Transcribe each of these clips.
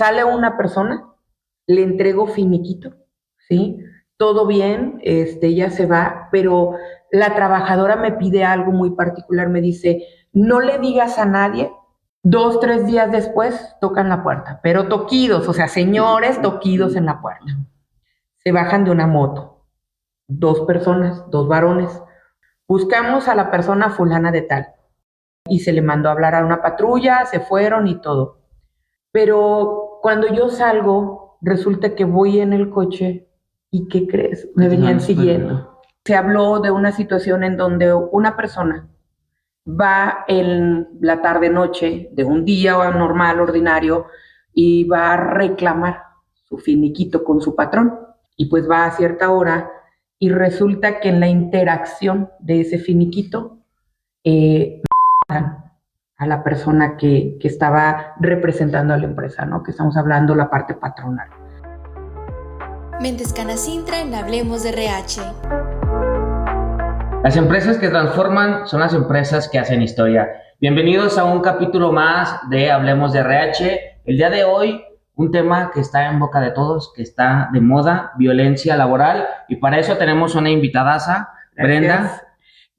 Sale una persona, le entrego finiquito, ¿sí? Todo bien, ella se va, pero la trabajadora me pide algo muy particular, me dice, no le digas a nadie. 2, 3 días después tocan la puerta, pero toquidos, o sea, señores toquidos en la puerta. Se bajan de una moto, 2 personas, 2 varones. Buscamos a la persona fulana de tal y se le mandó a hablar a una patrulla, se fueron y todo. Pero cuando yo salgo, resulta que voy en el coche y ¿qué crees? Me venían siguiendo. Se habló de una situación en donde una persona va en la tarde-noche de un día normal, ordinario, y va a reclamar su finiquito con su patrón. Y pues va a cierta hora y resulta que en la interacción de ese finiquito matan a la persona que estaba representando a la empresa, ¿no? Que estamos hablando la parte patronal. Mentes Canacintra en Hablemos de RH. Las empresas que transforman son las empresas que hacen historia. Bienvenidos a un capítulo más de Hablemos de RH. El día de hoy, un tema que está en boca de todos, que está de moda, violencia laboral, y para eso tenemos una invitadaza, Brenda.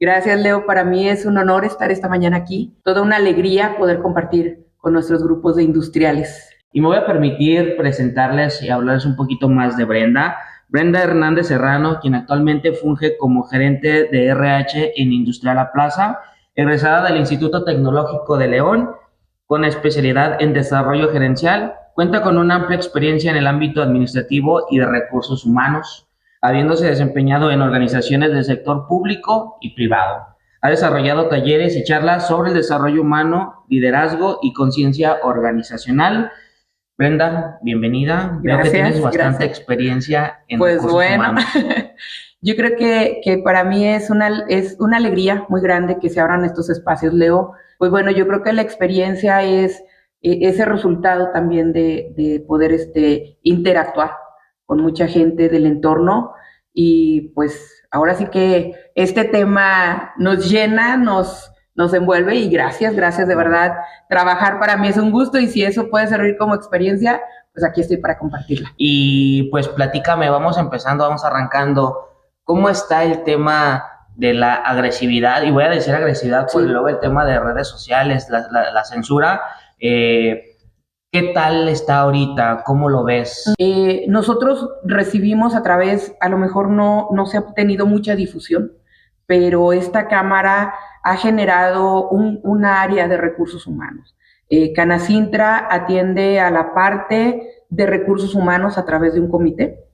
Gracias, Leo. Para mí es un honor estar esta mañana aquí. Toda una alegría poder compartir con nuestros grupos de industriales. Y me voy a permitir presentarles y hablarles un poquito más de Brenda. Brenda Hernández Serrano, quien actualmente funge como gerente de RH en Industrial La Plaza, egresada del Instituto Tecnológico de León, con especialidad en desarrollo gerencial, cuenta con una amplia experiencia en el ámbito administrativo y de recursos humanos, habiéndose desempeñado en organizaciones del sector público y privado. Ha desarrollado talleres y charlas sobre el desarrollo humano, liderazgo y conciencia organizacional. Brenda, bienvenida. Veo que tienes bastante experiencia en recursos humanos. Yo creo que para mí es una alegría muy grande que se abran estos espacios, Leo. Pues bueno, yo creo que la experiencia es ese resultado también de poder interactuar con mucha gente del entorno y pues ahora sí que este tema nos llena, nos envuelve y gracias de verdad. Trabajar para mí es un gusto y si eso puede servir como experiencia, pues aquí estoy para compartirla. Y pues platícame, vamos arrancando. ¿Cómo está el tema de la agresividad? Y voy a decir agresividad, pues sí. Luego el tema de redes sociales, la censura. ¿Qué tal está ahorita? ¿Cómo lo ves? Nosotros recibimos a través, a lo mejor no se ha tenido mucha difusión, pero esta cámara ha generado un área de recursos humanos. Canacintra atiende a la parte de recursos humanos a través de un comité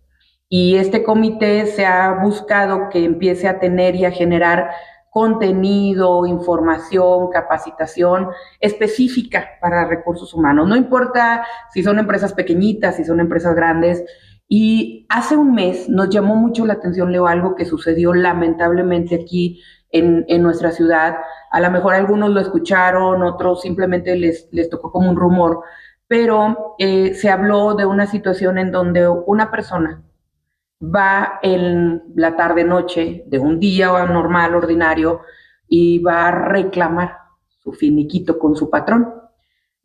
y este comité se ha buscado que empiece a tener y a generar contenido, información, capacitación específica para recursos humanos. No importa si son empresas pequeñitas, si son empresas grandes. Y hace un mes nos llamó mucho la atención, Leo, algo que sucedió lamentablemente aquí en nuestra ciudad. A lo mejor algunos lo escucharon, otros simplemente les tocó como un rumor, pero se habló de una situación en donde una persona va en la tarde-noche de un día normal, ordinario, y va a reclamar su finiquito con su patrón.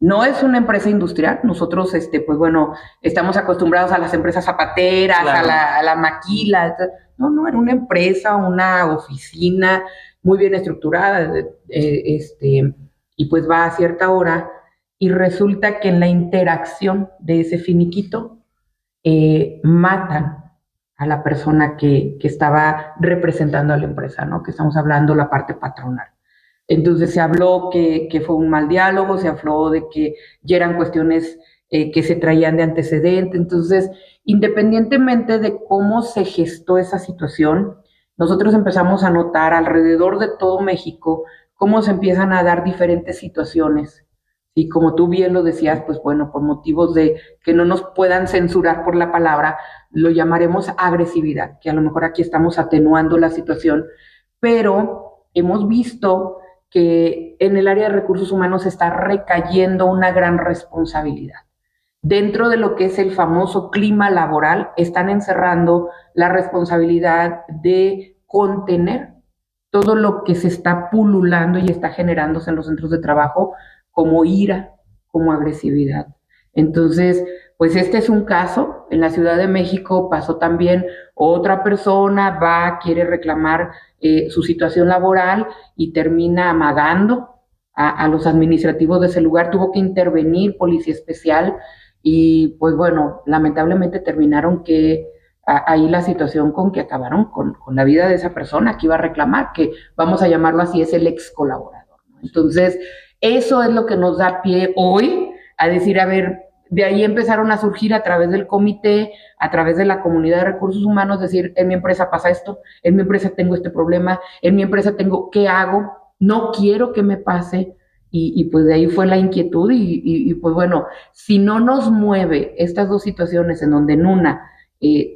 No es una empresa industrial, nosotros, pues bueno, estamos acostumbrados a las empresas zapateras, claro, a la maquila. No, era una empresa, una oficina muy bien estructurada, y pues va a cierta hora y resulta que en la interacción de ese finiquito matan a la persona que estaba representando a la empresa, ¿no? Que estamos hablando la parte patronal. Entonces se habló que fue un mal diálogo, se habló de que ya eran cuestiones que se traían de antecedente. Entonces, independientemente de cómo se gestó esa situación, nosotros empezamos a notar alrededor de todo México cómo se empiezan a dar diferentes situaciones. Y como tú bien lo decías, pues bueno, por motivos de que no nos puedan censurar por la palabra, lo llamaremos agresividad, que a lo mejor aquí estamos atenuando la situación, pero hemos visto que en el área de recursos humanos está recayendo una gran responsabilidad. Dentro de lo que es el famoso clima laboral, están encerrando la responsabilidad de contener todo lo que se está pululando y está generándose en los centros de trabajo como ira, como agresividad. Entonces, pues este es un caso. En la Ciudad de México pasó también otra persona, quiere reclamar su situación laboral y termina amagando a los administrativos de ese lugar. Tuvo que intervenir policía especial y pues bueno, lamentablemente terminaron ahí la situación con que acabaron con la vida de esa persona que iba a reclamar, que vamos a llamarlo así, es el ex colaborador, ¿no? Entonces, eso es lo que nos da pie hoy a decir, a ver, de ahí empezaron a surgir a través del comité, a través de la comunidad de recursos humanos, decir, en mi empresa pasa esto, en mi empresa tengo este problema, en mi empresa tengo, ¿qué hago? No quiero que me pase. Pues de ahí fue la inquietud pues bueno, si no nos mueve estas dos situaciones en donde en una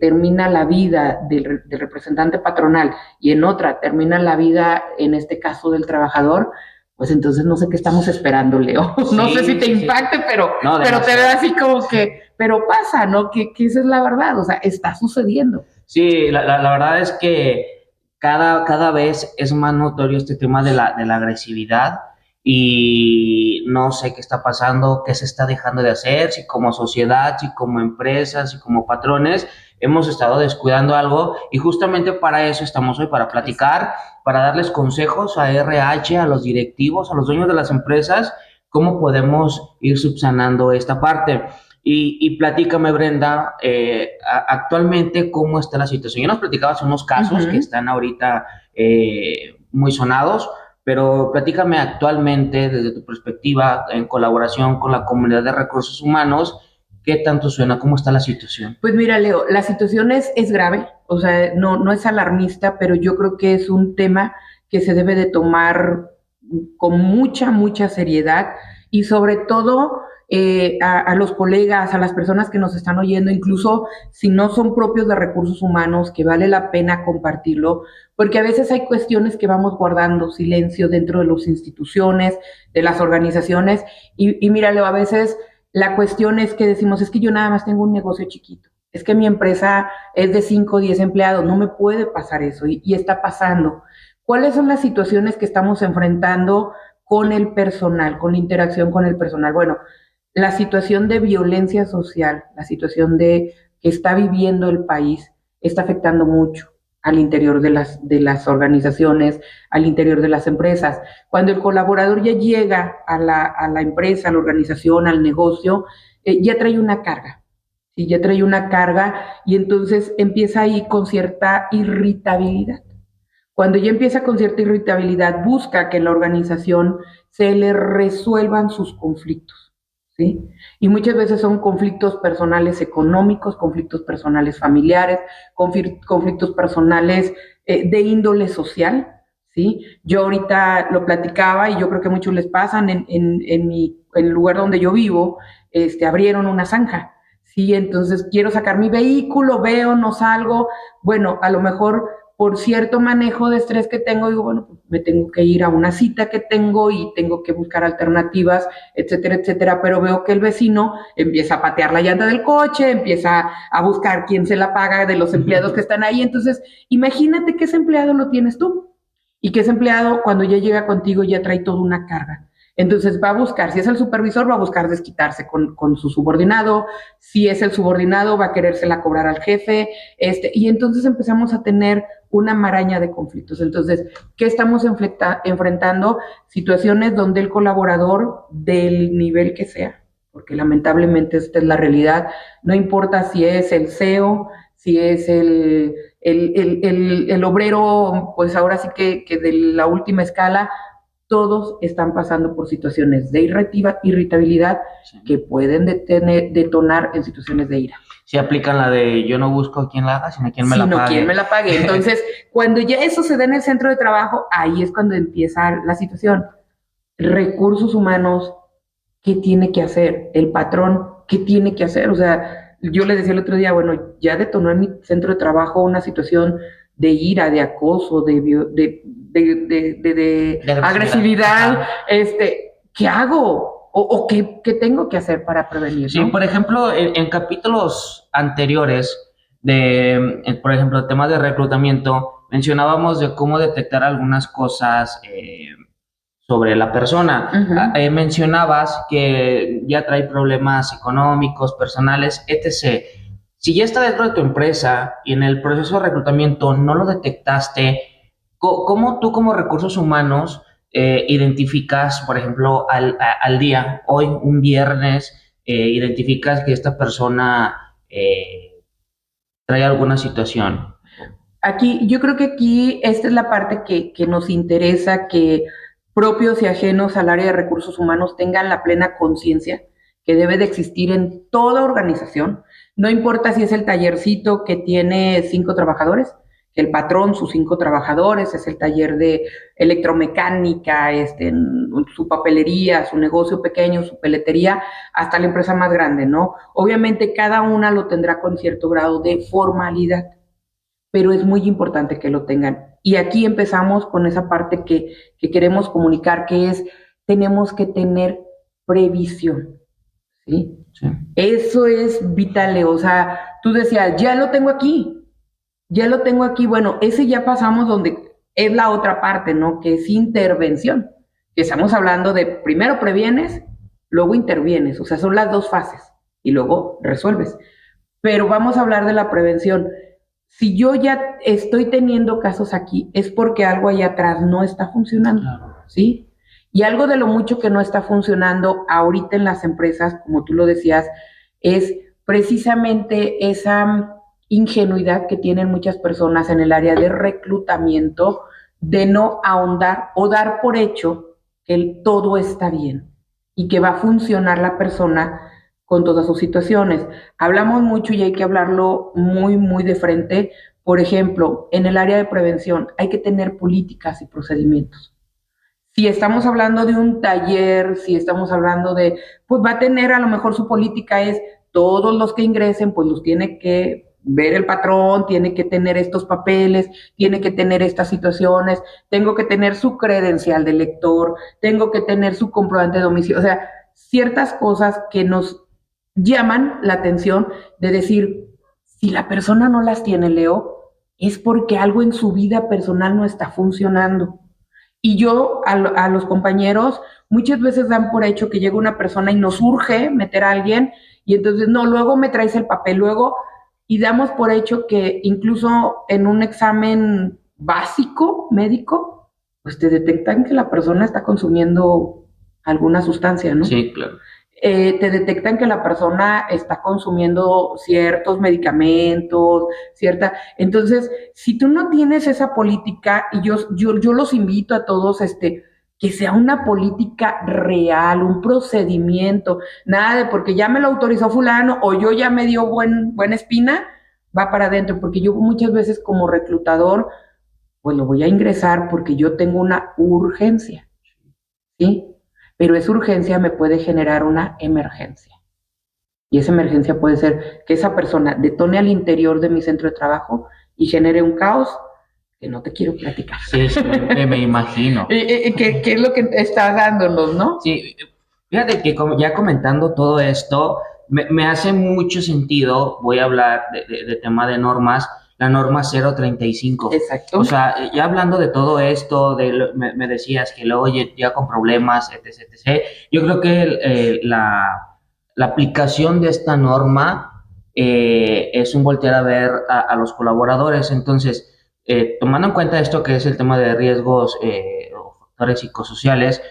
termina la vida del representante patronal y en otra termina la vida, en este caso, del trabajador, pues entonces no sé qué estamos esperando, Leo. Sí, no sé si te impacte, sí. Pero te veo así como que, pero pasa, ¿no? Que esa es la verdad, o sea, está sucediendo. Sí, la verdad es que cada vez es más notorio este tema de la agresividad y no sé qué está pasando, qué se está dejando de hacer, si como sociedad, si como empresas, si como patrones hemos estado descuidando algo y justamente para eso estamos hoy, para platicar, para darles consejos a RH, a los directivos, a los dueños de las empresas, cómo podemos ir subsanando esta parte. Y platícame, Brenda, actualmente cómo está la situación. Ya nos platicabas unos casos que están ahorita muy sonados, pero platícame actualmente, desde tu perspectiva, en colaboración con la comunidad de recursos humanos, ¿qué tanto suena? ¿Cómo está la situación? Pues mira, Leo, la situación es grave, o sea, no es alarmista, pero yo creo que es un tema que se debe de tomar con mucha seriedad y sobre todo a los colegas, a las personas que nos están oyendo, incluso si no son propios de recursos humanos, que vale la pena compartirlo, porque a veces hay cuestiones que vamos guardando silencio dentro de las instituciones, de las organizaciones, y míralo, a veces la cuestión es que decimos, es que yo nada más tengo un negocio chiquito, es que mi empresa es de 5 o 10 empleados, no me puede pasar eso, y está pasando. ¿Cuáles son las situaciones que estamos enfrentando con el personal, con la interacción con el personal? Bueno, la situación de violencia social, la situación que está viviendo el país, está afectando mucho al interior de las organizaciones, al interior de las empresas. Cuando el colaborador ya llega a la empresa, a la organización, al negocio, ya trae una carga. Sí, ya trae una carga y entonces empieza ahí con cierta irritabilidad. Cuando ya empieza con cierta irritabilidad, busca que en la organización se le resuelvan sus conflictos, ¿sí? Y muchas veces son conflictos personales económicos, conflictos personales familiares, conflictos personales de índole social, ¿sí? Yo ahorita lo platicaba y yo creo que a muchos les pasan en el lugar donde yo vivo, abrieron una zanja, ¿sí? Entonces quiero sacar mi vehículo, veo, no salgo, bueno, a lo mejor por cierto manejo de estrés que tengo, digo, bueno, pues me tengo que ir a una cita que tengo y tengo que buscar alternativas, etcétera, etcétera, pero veo que el vecino empieza a patear la llanta del coche, empieza a buscar quién se la paga de los empleados que están ahí, entonces imagínate que ese empleado lo tienes tú y que ese empleado cuando ya llega contigo ya trae toda una carga. Entonces va a buscar, si es el supervisor, va a buscar desquitarse con su subordinado, si es el subordinado, va a querérsela cobrar al jefe, y entonces empezamos a tener una maraña de conflictos. Entonces, ¿qué estamos enfrentando? Situaciones donde el colaborador, del nivel que sea, porque lamentablemente esta es la realidad, no importa si es el CEO, si es el obrero, pues ahora sí que de la última escala, todos están pasando por situaciones de irritabilidad que pueden detonar en situaciones de ira. Si aplican la de yo no busco a quien la haga, sino a quien me la pague. Quien me la pague. Entonces, cuando ya eso se da en el centro de trabajo, ahí es cuando empieza la situación. Recursos humanos, ¿qué tiene que hacer? El patrón, ¿qué tiene que hacer? O sea, yo les decía el otro día, bueno, ya detonó en mi centro de trabajo una situación de ira, de acoso, de agresividad. ¿Qué hago? ¿O qué tengo que hacer para prevenir? ¿no? Sí, por ejemplo, en capítulos anteriores por ejemplo, temas de reclutamiento, mencionábamos de cómo detectar algunas cosas sobre la persona. Mencionabas que ya trae problemas económicos, personales, etc. Si ya está dentro de tu empresa y en el proceso de reclutamiento no lo detectaste, ¿cómo tú como recursos humanos identificas, por ejemplo, al día, hoy un viernes, identificas que esta persona trae alguna situación? Aquí, yo creo que aquí esta es la parte que nos interesa, que propios y ajenos al área de recursos humanos tengan la plena conciencia que debe de existir en toda organización. No importa si es el tallercito que tiene 5 trabajadores, que el patrón, sus 5 trabajadores, es el taller de electromecánica, su papelería, su negocio pequeño, su peletería, hasta la empresa más grande, ¿no? Obviamente cada una lo tendrá con cierto grado de formalidad, pero es muy importante que lo tengan. Y aquí empezamos con esa parte que queremos comunicar, que es, tenemos que tener previsión, ¿sí? Sí. Eso es vital, Leo. O sea, tú decías, ya lo tengo aquí. Bueno, ese ya pasamos donde es la otra parte, ¿no? Que es intervención. Que estamos hablando de primero previenes, luego intervienes. O sea, son las 2 fases y luego resuelves. Pero vamos a hablar de la prevención. Si yo ya estoy teniendo casos aquí, es porque algo allá atrás no está funcionando, ¿sí? Y algo de lo mucho que no está funcionando ahorita en las empresas, como tú lo decías, es precisamente esa ingenuidad que tienen muchas personas en el área de reclutamiento, de no ahondar o dar por hecho que todo está bien y que va a funcionar la persona con todas sus situaciones. Hablamos mucho y hay que hablarlo muy, muy de frente. Por ejemplo, en el área de prevención hay que tener políticas y procedimientos. Si estamos hablando de un taller, si estamos hablando de, pues va a tener a lo mejor su política es todos los que ingresen, pues los tiene que ver el patrón, tiene que tener estos papeles, tiene que tener estas situaciones, tengo que tener su credencial de lector, tengo que tener su comprobante de domicilio, o sea, ciertas cosas que nos llaman la atención de decir, si la persona no las tiene, Leo, es porque algo en su vida personal no está funcionando. Y yo a los compañeros muchas veces dan por hecho que llega una persona y nos urge meter a alguien y entonces, no, luego me traes el papel, luego, y damos por hecho que incluso en un examen básico médico, pues te detectan que la persona está consumiendo alguna sustancia, ¿no? Sí, claro. Te detectan que la persona está consumiendo ciertos medicamentos, Entonces, si tú no tienes esa política, y yo los invito a todos, que sea una política real, un procedimiento, nada de porque ya me lo autorizó fulano o yo ya me dio buena espina, va para adentro, porque yo muchas veces como reclutador, pues lo voy a ingresar porque yo tengo una urgencia, ¿sí? Pero esa urgencia me puede generar una emergencia. Y esa emergencia puede ser que esa persona detone al interior de mi centro de trabajo y genere un caos que no te quiero platicar. Sí, sí, me imagino. ¿Qué es lo que está dándonos, no? Sí, fíjate que ya comentando todo esto, me hace mucho sentido, voy a hablar de tema de normas, la norma 035. Exacto. O sea, ya hablando de todo esto, me decías que luego ya con problemas, etc, etc. Yo creo que la aplicación de esta norma es un voltear a ver a los colaboradores. Entonces, tomando en cuenta esto que es el tema de riesgos o factores psicosociales,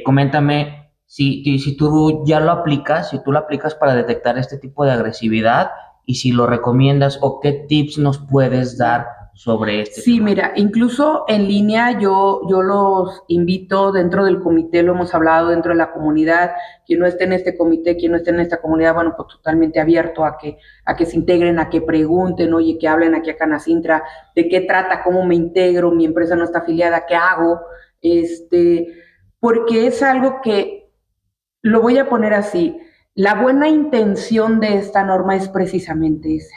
coméntame si tú ya lo aplicas, si tú lo aplicas para detectar este tipo de agresividad y si lo recomiendas o qué tips nos puedes dar sobre este Sí, tema. mira, incluso en línea yo los invito dentro del comité, lo hemos hablado dentro de la comunidad, quien no esté en este comité, quien no esté en esta comunidad, bueno, pues totalmente abierto a que se integren, a que pregunten, oye, que hablen aquí a Canacintra, de qué trata, cómo me integro, mi empresa no está afiliada, qué hago, porque es algo que, lo voy a poner así, la buena intención de esta norma es precisamente esa.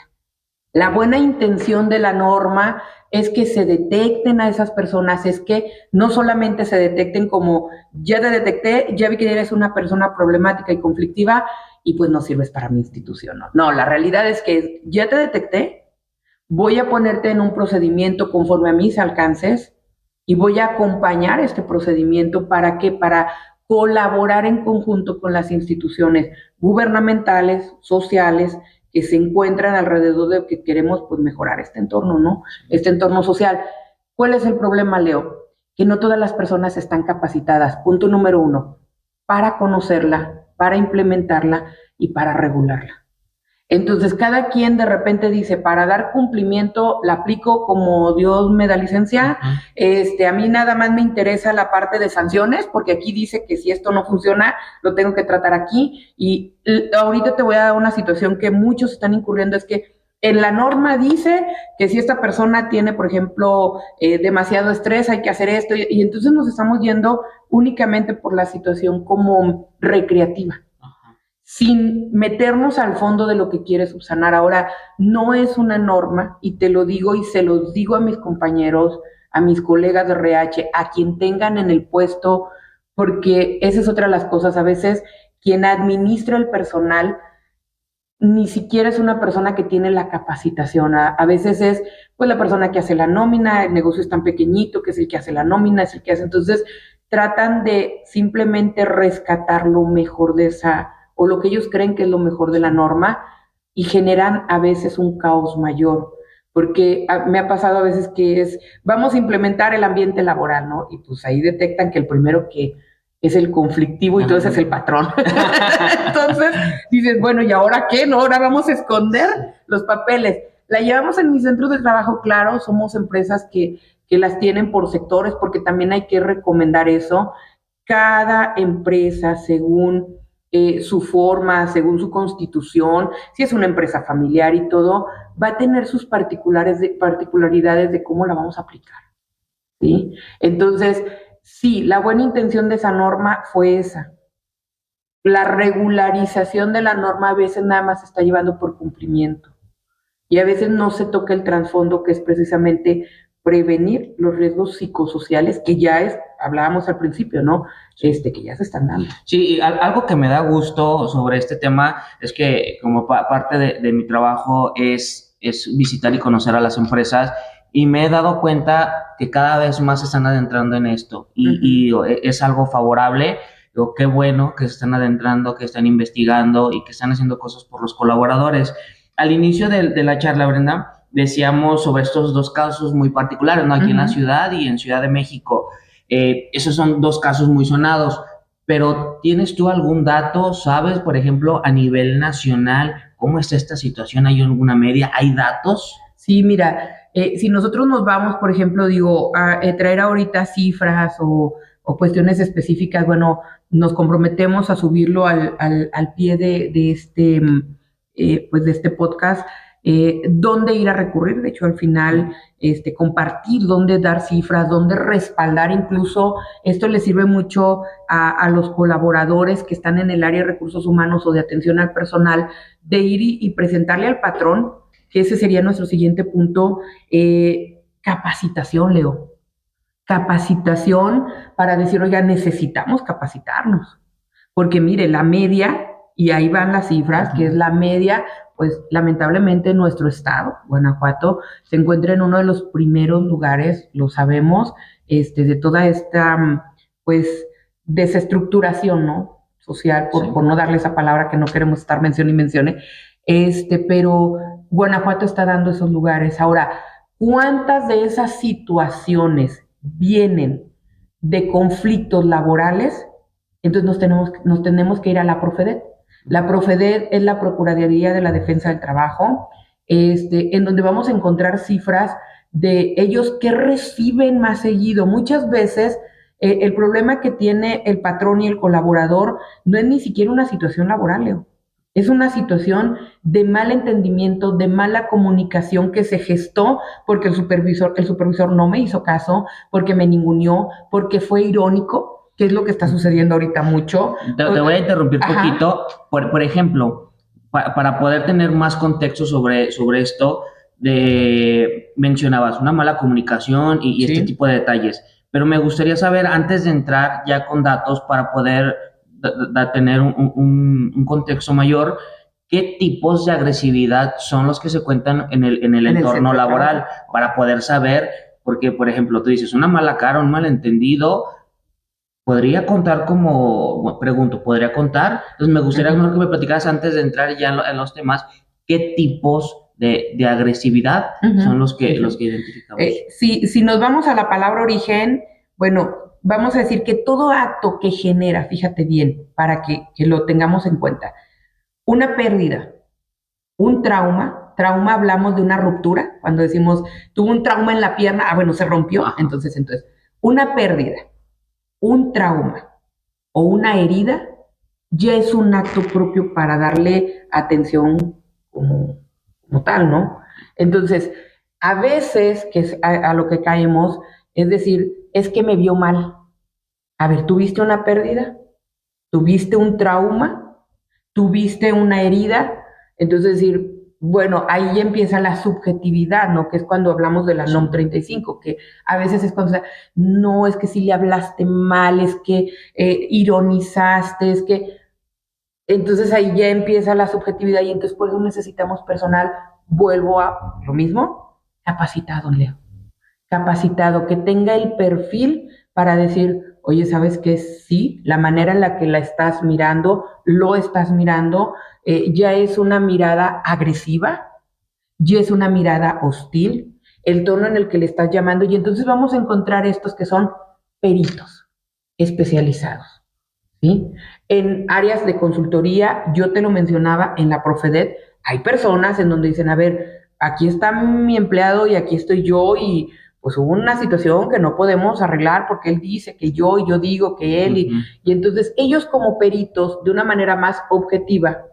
La buena intención de la norma es que se detecten a esas personas, es que no solamente se detecten como ya te detecté, ya vi que eres una persona problemática y conflictiva y pues no sirves para mi institución. No, la realidad es que ya te detecté, voy a ponerte en un procedimiento conforme a mis alcances y voy a acompañar este procedimiento. ¿Para qué? Para colaborar en conjunto con las instituciones gubernamentales, sociales, que se encuentran alrededor de que queremos pues mejorar este entorno, ¿no? Este entorno social. ¿Cuál es el problema, Leo? Que no todas las personas están capacitadas, punto número 1, para conocerla, para implementarla y para regularla. Entonces, cada quien de repente dice, para dar cumplimiento, la aplico como Dios me da licencia. A mí nada más me interesa la parte de sanciones, porque aquí dice que si esto no funciona, lo tengo que tratar aquí. Y ahorita te voy a dar una situación que muchos están incurriendo, es que en la norma dice que si esta persona tiene, por ejemplo, demasiado estrés, hay que hacer esto, y entonces nos estamos yendo únicamente por la situación como recreativa, sin meternos al fondo de lo que quiere subsanar. Ahora, no es una norma, y te lo digo y se los digo a mis compañeros, a mis colegas de RH, a quien tengan en el puesto, porque esa es otra de las cosas. A veces quien administra el personal ni siquiera es una persona que tiene la capacitación. A veces es pues la persona que hace la nómina, el negocio es tan pequeñito que es el que hace la nómina, es el que hace. Entonces tratan de simplemente rescatar lo mejor de esa, o lo que ellos creen que es lo mejor de la norma, y generan a veces un caos mayor, porque me ha pasado a veces que vamos a implementar el ambiente laboral, ¿no? Y pues ahí detectan que el primero que es el conflictivo y todo ese es el patrón. Entonces dices, bueno, ¿y ahora qué? ¿No? Ahora vamos a esconder los papeles. La llevamos en mis centros de trabajo, claro, somos empresas que las tienen por sectores, porque también hay que recomendar eso. Cada empresa, según su forma, según su constitución, si es una empresa familiar y todo, va a tener sus particularidades de cómo la vamos a aplicar, ¿sí? Entonces, sí, la buena intención de esa norma fue esa. La regularización de la norma a veces nada más se está llevando por cumplimiento, y a veces no se toca el trasfondo, que es precisamente prevenir los riesgos psicosociales que hablábamos al principio, ¿no? Que ya se están dando. Sí, algo que me da gusto sobre este tema es que como parte de mi trabajo es visitar y conocer a las empresas, y me he dado cuenta que cada vez más se están adentrando en esto, y es algo favorable. Digo, qué bueno que se están adentrando, que están investigando y que están haciendo cosas por los colaboradores. Al inicio de la charla, Brenda, decíamos sobre estos dos casos muy particulares, ¿no? Aquí en la ciudad y en Ciudad de México. Esos son dos casos muy sonados, pero ¿tienes tú algún dato? ¿Sabes, por ejemplo, a nivel nacional, cómo está esta situación? ¿Hay alguna media? ¿Hay datos? Sí, mira, si nosotros nos vamos, por ejemplo, a traer ahorita cifras o cuestiones específicas, bueno, nos comprometemos a subirlo al pie de este podcast, dónde ir a recurrir. De hecho, al final, compartir, dónde dar cifras, dónde respaldar. Incluso esto le sirve mucho a los colaboradores que están en el área de recursos humanos o de atención al personal, de ir y presentarle al patrón, que ese sería nuestro siguiente punto. Capacitación, Leo. Capacitación para decir, oiga, necesitamos capacitarnos. Porque mire, la media, y ahí van las cifras, que es la media, pues lamentablemente nuestro estado, Guanajuato, se encuentra en uno de los primeros lugares, lo sabemos, de toda esta, pues, desestructuración, ¿no? Social, por no darle esa palabra que no queremos estar mencione y mencione, pero Guanajuato está dando esos lugares. Ahora, ¿cuántas de esas situaciones vienen de conflictos laborales? Entonces nos tenemos que ir a la Profedet. La Profedet es la Procuraduría de la Defensa del Trabajo, en donde vamos a encontrar cifras de ellos que reciben más seguido. Muchas veces el problema que tiene el patrón y el colaborador no es ni siquiera una situación laboral, Leo. Es una situación de mal entendimiento, de mala comunicación que se gestó porque el supervisor no me hizo caso, porque me ninguneó, porque fue irónico, que es lo que está sucediendo ahorita mucho. Te voy a interrumpir un poquito. Por ejemplo, para poder tener más contexto sobre esto, mencionabas una mala comunicación y este tipo de detalles. Pero me gustaría saber, antes de entrar ya con datos, para poder tener un contexto mayor, ¿qué tipos de agresividad son los que se cuentan en el entorno laboral? Para poder saber Porque, por ejemplo, tú dices, una mala cara, un malentendido, ¿podría contar como, pregunto, ¿podría contar? Entonces me gustaría mejor que me platicaras antes de entrar ya en los temas, ¿qué tipos de agresividad son los que identificamos? Si nos vamos a la palabra origen, bueno, vamos a decir que todo acto que genera, fíjate bien, para que lo tengamos en cuenta, una pérdida, un trauma hablamos de una ruptura, cuando decimos, tuvo un trauma en la pierna, bueno, se rompió, entonces, una pérdida, un trauma o una herida ya es un acto propio para darle atención como tal, ¿no? Entonces, a veces, que es a lo que caemos, es decir, es que me vio mal. A ver, ¿tuviste una pérdida? ¿Tuviste un trauma? ¿Tuviste una herida? Entonces, decir, bueno, ahí ya empieza la subjetividad, ¿no? Que es cuando hablamos de la NOM 35, que a veces es cuando, no, es que si le hablaste mal, es que ironizaste, es que entonces ahí ya empieza la subjetividad y entonces por eso necesitamos personal, vuelvo a lo mismo, capacitado, Leo. Capacitado, que tenga el perfil para decir, oye, ¿sabes qué? Sí, la manera en la que la estás mirando, lo estás mirando, ya es una mirada agresiva, ya es una mirada hostil, el tono en el que le estás llamando, y entonces vamos a encontrar estos que son peritos especializados. ¿Sí? En áreas de consultoría, yo te lo mencionaba en la Profedet, hay personas en donde dicen, a ver, aquí está mi empleado y aquí estoy yo y pues hubo una situación que no podemos arreglar porque él dice que yo y yo digo que él y entonces ellos como peritos de una manera más objetiva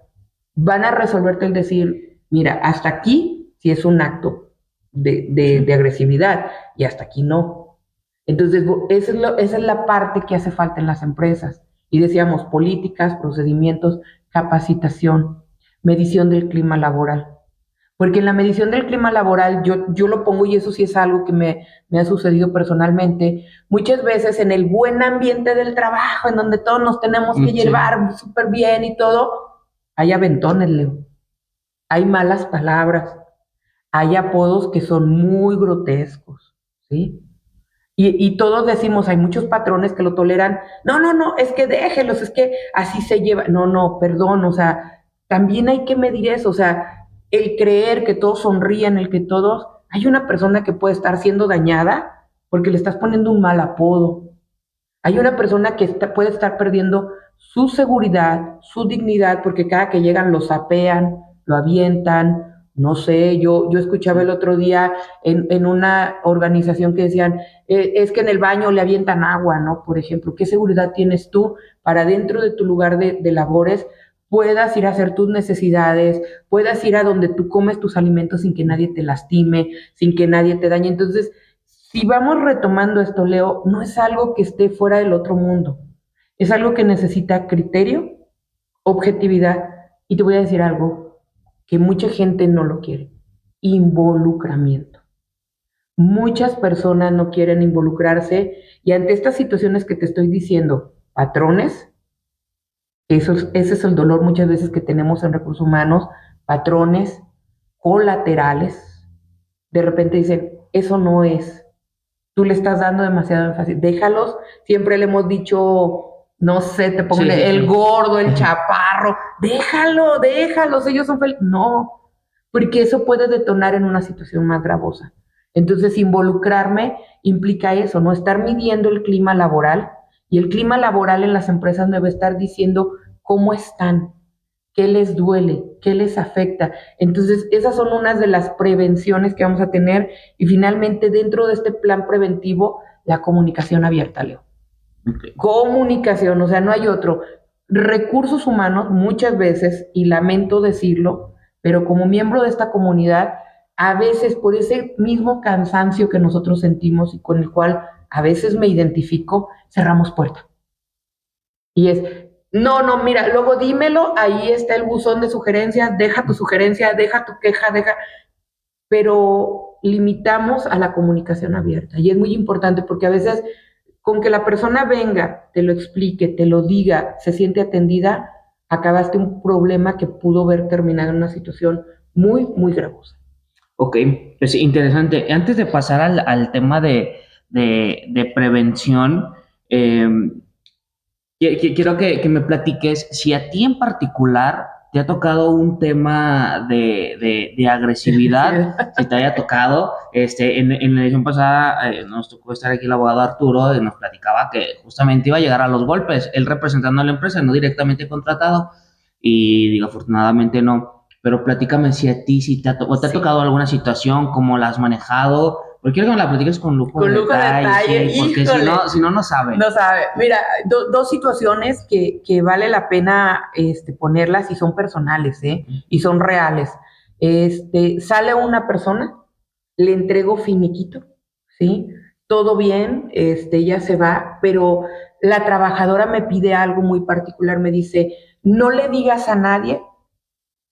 van a resolverte el decir, mira, hasta aquí sí es un acto de agresividad y hasta aquí no. Entonces, esa es la parte que hace falta en las empresas. Y decíamos, políticas, procedimientos, capacitación, medición del clima laboral. Porque en la medición del clima laboral, yo lo pongo y eso sí es algo que me ha sucedido personalmente, muchas veces en el buen ambiente del trabajo, en donde todos nos tenemos que llevar súper bien y todo, hay aventones, Leo, hay malas palabras, hay apodos que son muy grotescos, ¿sí? Y todos decimos, hay muchos patrones que lo toleran. No, no, no, es que déjelos, es que así se lleva. No, no, perdón, o sea, también hay que medir eso, o sea, el creer que todos sonríen, el que todos... Hay una persona que puede estar siendo dañada porque le estás poniendo un mal apodo. Hay una persona que puede estar perdiendo su seguridad, su dignidad, porque cada que llegan lo sapean, lo avientan. No sé, yo escuchaba el otro día en una organización que decían, es que en el baño le avientan agua, ¿no? Por ejemplo, ¿qué seguridad tienes tú para dentro de tu lugar de labores puedas ir a hacer tus necesidades, puedas ir a donde tú comes tus alimentos sin que nadie te lastime, sin que nadie te dañe? Entonces, si vamos retomando esto, Leo, no es algo que esté fuera del otro mundo, es algo que necesita criterio, objetividad, y te voy a decir algo que mucha gente no lo quiere, involucramiento. Muchas personas no quieren involucrarse y ante estas situaciones que te estoy diciendo, patrones, ese es el dolor muchas veces que tenemos en recursos humanos, patrones colaterales, de repente dicen, eso no es, tú le estás dando demasiado énfasis, déjalos, siempre le hemos dicho, no sé, te pongo el gordo, el chaparro, déjalos, ellos son felices. No, porque eso puede detonar en una situación más gravosa. Entonces, involucrarme implica eso, no estar midiendo el clima laboral, y el clima laboral en las empresas me va a estar diciendo cómo están, qué les duele, qué les afecta. Entonces, esas son unas de las prevenciones que vamos a tener y finalmente dentro de este plan preventivo, la comunicación abierta, Leo. Okay. Comunicación, o sea, no hay otro. Recursos humanos muchas veces, y lamento decirlo, pero como miembro de esta comunidad, a veces por ese mismo cansancio que nosotros sentimos y con el cual a veces me identifico, cerramos puerta. Y es, no, mira, luego dímelo, ahí está el buzón de sugerencias, deja tu sugerencia, deja tu queja, pero limitamos a la comunicación abierta. Y es muy importante porque a veces con que la persona venga, te lo explique, te lo diga, se siente atendida, acabaste un problema que pudo haber terminado en una situación muy, muy gravosa. Ok, pues interesante. Antes de pasar al tema de prevención, eh, quiero que me platiques si a ti en particular te ha tocado un tema de agresividad, si te haya tocado. En la edición pasada nos tocó estar aquí el abogado Arturo y nos platicaba que justamente iba a llegar a los golpes, él representando a la empresa, no directamente contratado, y digo, afortunadamente no. Pero platícame si a ti si te ha Sí. tocado alguna situación, cómo la has manejado, porque quiero que me la platiques con lujo Con de lujo de detalle, detalle, sí, porque si híjole. no, si no, no sabe. No sabe. Mira, dos situaciones que vale la pena ponerlas y son personales, ¿eh? Y son reales. Sale una persona, le entrego finiquito, ¿sí? Todo bien, ella se va, pero la trabajadora me pide algo muy particular, me dice, no le digas a nadie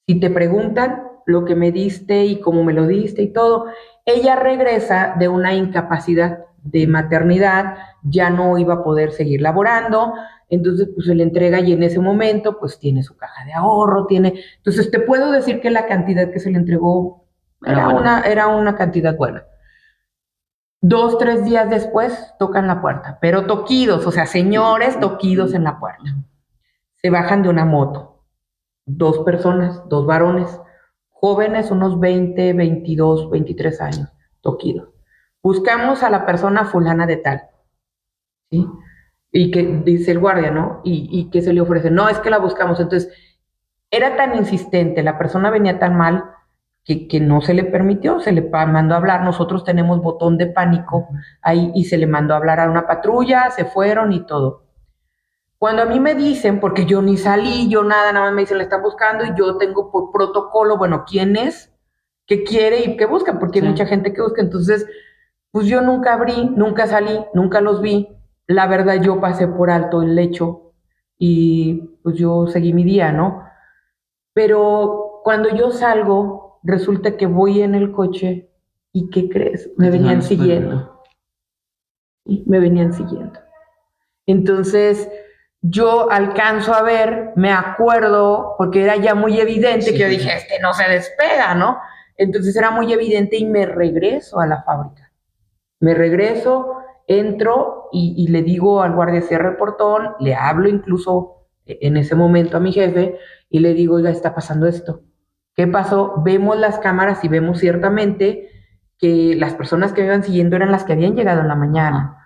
si te preguntan lo que me diste y cómo me lo diste y todo. Ella regresa de una incapacidad de maternidad, ya no iba a poder seguir laborando, entonces pues se le entrega y en ese momento pues tiene su caja de ahorro, entonces te puedo decir que la cantidad que se le entregó Era buena. era una cantidad buena. 2, 3 días después tocan la puerta, pero toquidos, o sea, señores toquidos en la puerta. Se bajan de una moto, 2 personas, 2 varones, jóvenes, unos 20, 22, 23 años, toquidos. Buscamos a la persona fulana de tal, ¿sí? Y que dice el guardia, ¿no? Y que se le ofrece, no, es que la buscamos. Entonces, era tan insistente, la persona venía tan mal que no se le permitió, se le mandó a hablar. Nosotros tenemos botón de pánico ahí y se le mandó a hablar a una patrulla, se fueron y todo. Cuando a mí me dicen, porque yo ni salí, yo nada más me dicen, la están buscando y yo tengo por protocolo, bueno, quién es, qué quiere y qué busca, porque hay Sí. mucha gente que busca. Entonces, pues yo nunca abrí, nunca salí, nunca los vi. La verdad, yo pasé por alto el lecho y pues yo seguí mi día, ¿no? Pero cuando yo salgo, resulta que voy en el coche y ¿qué crees? Que Me te iban venían esperando. siguiendo, ¿sí? Me venían siguiendo. Entonces, yo alcanzo a ver, me acuerdo, porque era ya muy evidente Sí, que yo sí, dije, sí. no se despega, ¿no? Entonces era muy evidente y me regreso a la fábrica. Me regreso, entro y le digo al guardia cierra el portón, le hablo incluso en ese momento a mi jefe y le digo, oiga, está pasando esto. ¿Qué pasó? Vemos las cámaras y vemos ciertamente que las personas que me iban siguiendo eran las que habían llegado en la mañana.